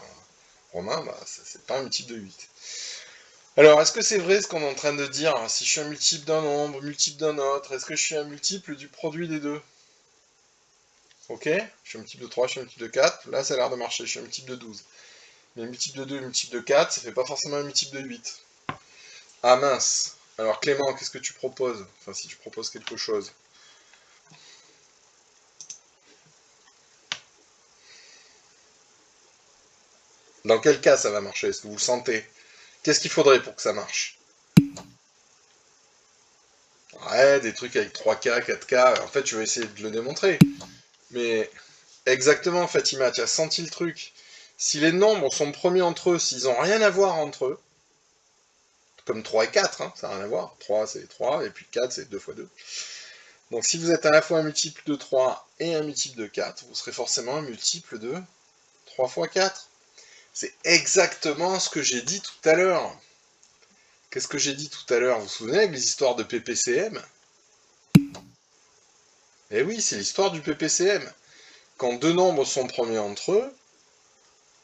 Romain, bah, c'est pas un multiple de 8. Alors, est-ce que c'est vrai ce qu'on est en train de dire? Si je suis un multiple d'un nombre, multiple d'un autre, est-ce que je suis un multiple du produit des deux? Ok? Je suis un multiple de 3, je suis un multiple de 4, là ça a l'air de marcher, je suis un multiple de 12. Mais multiple de 2 et multiple de 4, ça fait pas forcément un multiple de 8. Ah mince! Alors Clément, qu'est-ce que tu proposes? Enfin, si tu proposes quelque chose. Dans quel cas ça va marcher? Est-ce que vous le sentez? Qu'est-ce qu'il faudrait pour que ça marche? Ouais, des trucs avec 3K, 4K, en fait je vais essayer de le démontrer. Mais exactement Fatima, tu as senti le truc. Si les nombres sont premiers entre eux, s'ils n'ont rien à voir entre eux, comme 3 et 4, hein, ça n'a rien à voir. 3 c'est 3, et puis 4 c'est 2 fois 2. Donc si vous êtes à la fois un multiple de 3 et un multiple de 4, vous serez forcément un multiple de 3 fois 4. C'est exactement ce que j'ai dit tout à l'heure. Qu'est-ce que j'ai dit tout à l'heure? Vous vous souvenez avec les histoires de PPCM? Eh oui, c'est l'histoire du PPCM. Quand deux nombres sont premiers entre eux,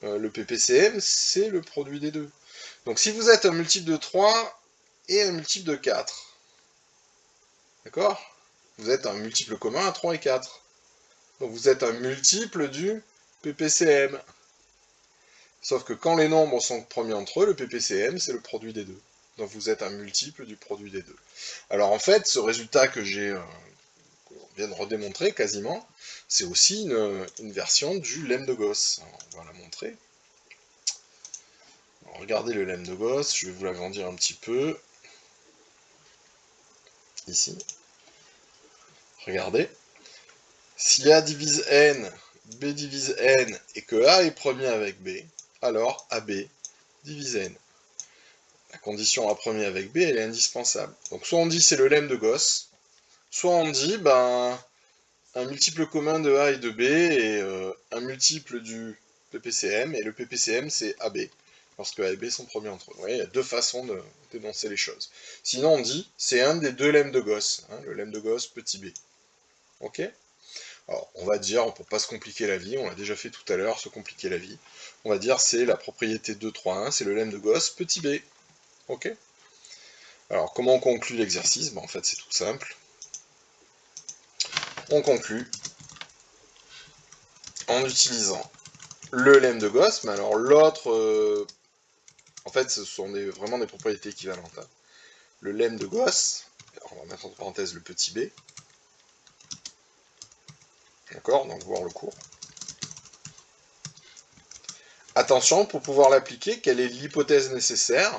le PPCM, c'est le produit des deux. Donc si vous êtes un multiple de 3 et un multiple de 4, d'accord? Vous êtes un multiple commun à 3 et 4. Donc vous êtes un multiple du PPCM. Sauf que quand les nombres sont premiers entre eux, le PPCM, c'est le produit des deux. Donc vous êtes un multiple du produit des deux. Alors en fait, ce résultat que qu'on vient de redémontrer quasiment, c'est aussi une version du lemme de Gauss. Alors, on va la montrer. Alors, regardez le lemme de Gauss, je vais vous l'agrandir un petit peu. Ici. Regardez. Si A divise N, B divise N, et que A est premier avec B, alors AB divise N. La condition A premier avec B, elle est indispensable. Donc soit on dit c'est le lemme de Gauss, soit on dit, ben, un multiple commun de A et de B est un multiple du PPCM, et le PPCM c'est AB, lorsque A et B sont premiers entre eux. Vous voyez, il y a deux façons d'énoncer les choses. Sinon on dit, c'est un des deux lemmes de Gauss, hein, le lemme de Gauss petit b. Ok? Alors, on va dire, pour pas se compliquer la vie, on l'a déjà fait tout à l'heure, se compliquer la vie, on va dire c'est la propriété 2, 3, 1, c'est le lemme de Gauss petit b. Ok? Alors, comment on conclut l'exercice? Ben, en fait, c'est tout simple. On conclut en utilisant le lemme de Gauss, mais alors l'autre, en fait, ce sont vraiment des propriétés équivalentes. Hein. Le lemme de Gauss, on va mettre entre parenthèses le petit b, d'accord, donc voir le cours. Attention, pour pouvoir l'appliquer, quelle est l'hypothèse nécessaire?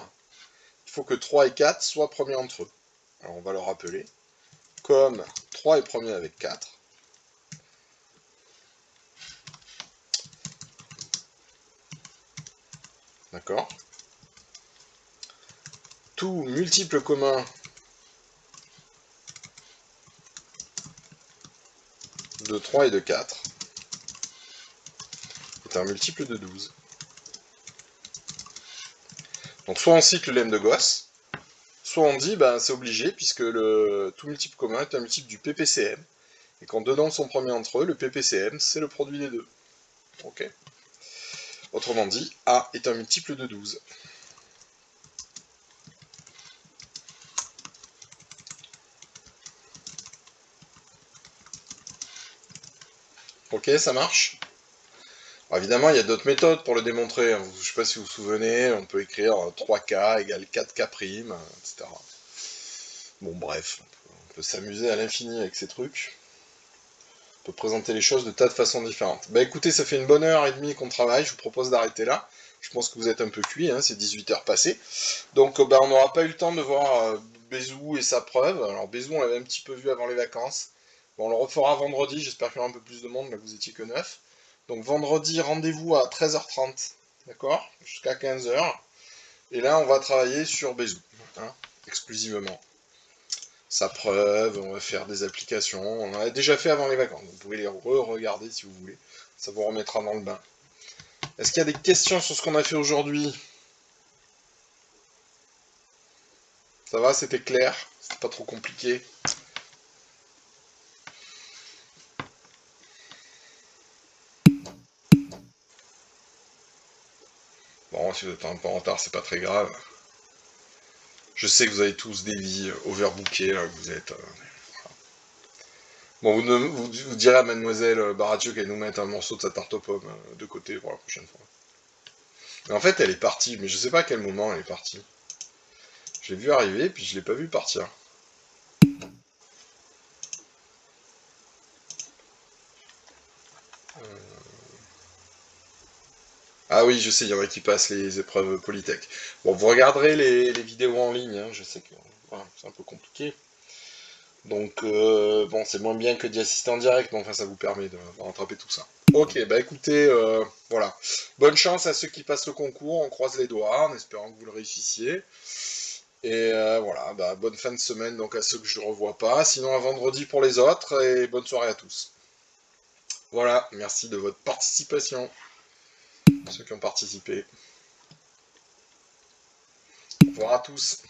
Il faut que 3 et 4 soient premiers entre eux. Alors on va le rappeler. Comme 3 est premier avec 4, d'accord, tout multiple commun de 3 et de 4 est un multiple de 12. Donc soit on cite le lemme de Gauss, soit on dit, ben, c'est obligé, puisque le tout multiple commun est un multiple du PPCM, et quand deux nombres sont premiers entre eux, le PPCM, c'est le produit des deux. Ok. Autrement dit, A est un multiple de 12. Ok, ça marche? Alors évidemment, il y a d'autres méthodes pour le démontrer. Je ne sais pas si vous vous souvenez, on peut écrire 3K égale 4K', etc. Bon, bref, on peut s'amuser à l'infini avec ces trucs. On peut présenter les choses de tas de façons différentes. Bah écoutez, ça fait une bonne heure et demie qu'on travaille, je vous propose d'arrêter là. Je pense que vous êtes un peu cuit, hein, c'est 18 heures passées. Donc bah, on n'aura pas eu le temps de voir Bézou et sa preuve. Alors Bézou, on l'avait un petit peu vu avant les vacances. Bon, on le refera vendredi, j'espère qu'il y aura un peu plus de monde, là vous étiez que 9. Donc vendredi, rendez-vous à 13h30, d'accord? Jusqu'à 15h. Et là, on va travailler sur Bézou, hein, exclusivement. Sa preuve, on va faire des applications. On en a déjà fait avant les vacances, vous pouvez les re-regarder si vous voulez. Ça vous remettra dans le bain. Est-ce qu'il y a des questions sur ce qu'on a fait aujourd'hui? Ça va, c'était clair? C'était pas trop compliqué? Bon, si vous êtes un peu en retard, c'est pas très grave. Je sais que vous avez tous des vies overbookées, là, que vous êtes... Bon, vous direz à mademoiselle Baraccio qu'elle nous mette un morceau de sa tarte aux pommes de côté pour la prochaine fois. Mais en fait, elle est partie, mais je sais pas à quel moment elle est partie. Je l'ai vu arriver, puis je l'ai pas vu partir. Ah oui, je sais, il y en a qui passent les épreuves Polytech. Bon, vous regarderez les vidéos en ligne, hein, je sais que voilà, c'est un peu compliqué. Donc, bon, c'est moins bien que d'y assister en direct, mais enfin, ça vous permet de rattraper tout ça. Ok, bah écoutez, voilà. Bonne chance à ceux qui passent le concours, on croise les doigts, en espérant que vous le réussissiez. Et voilà, bah, bonne fin de semaine donc à ceux que je ne revois pas, sinon à vendredi pour les autres, et bonne soirée à tous. Voilà, merci de votre participation, ceux qui ont participé. Au revoir à tous.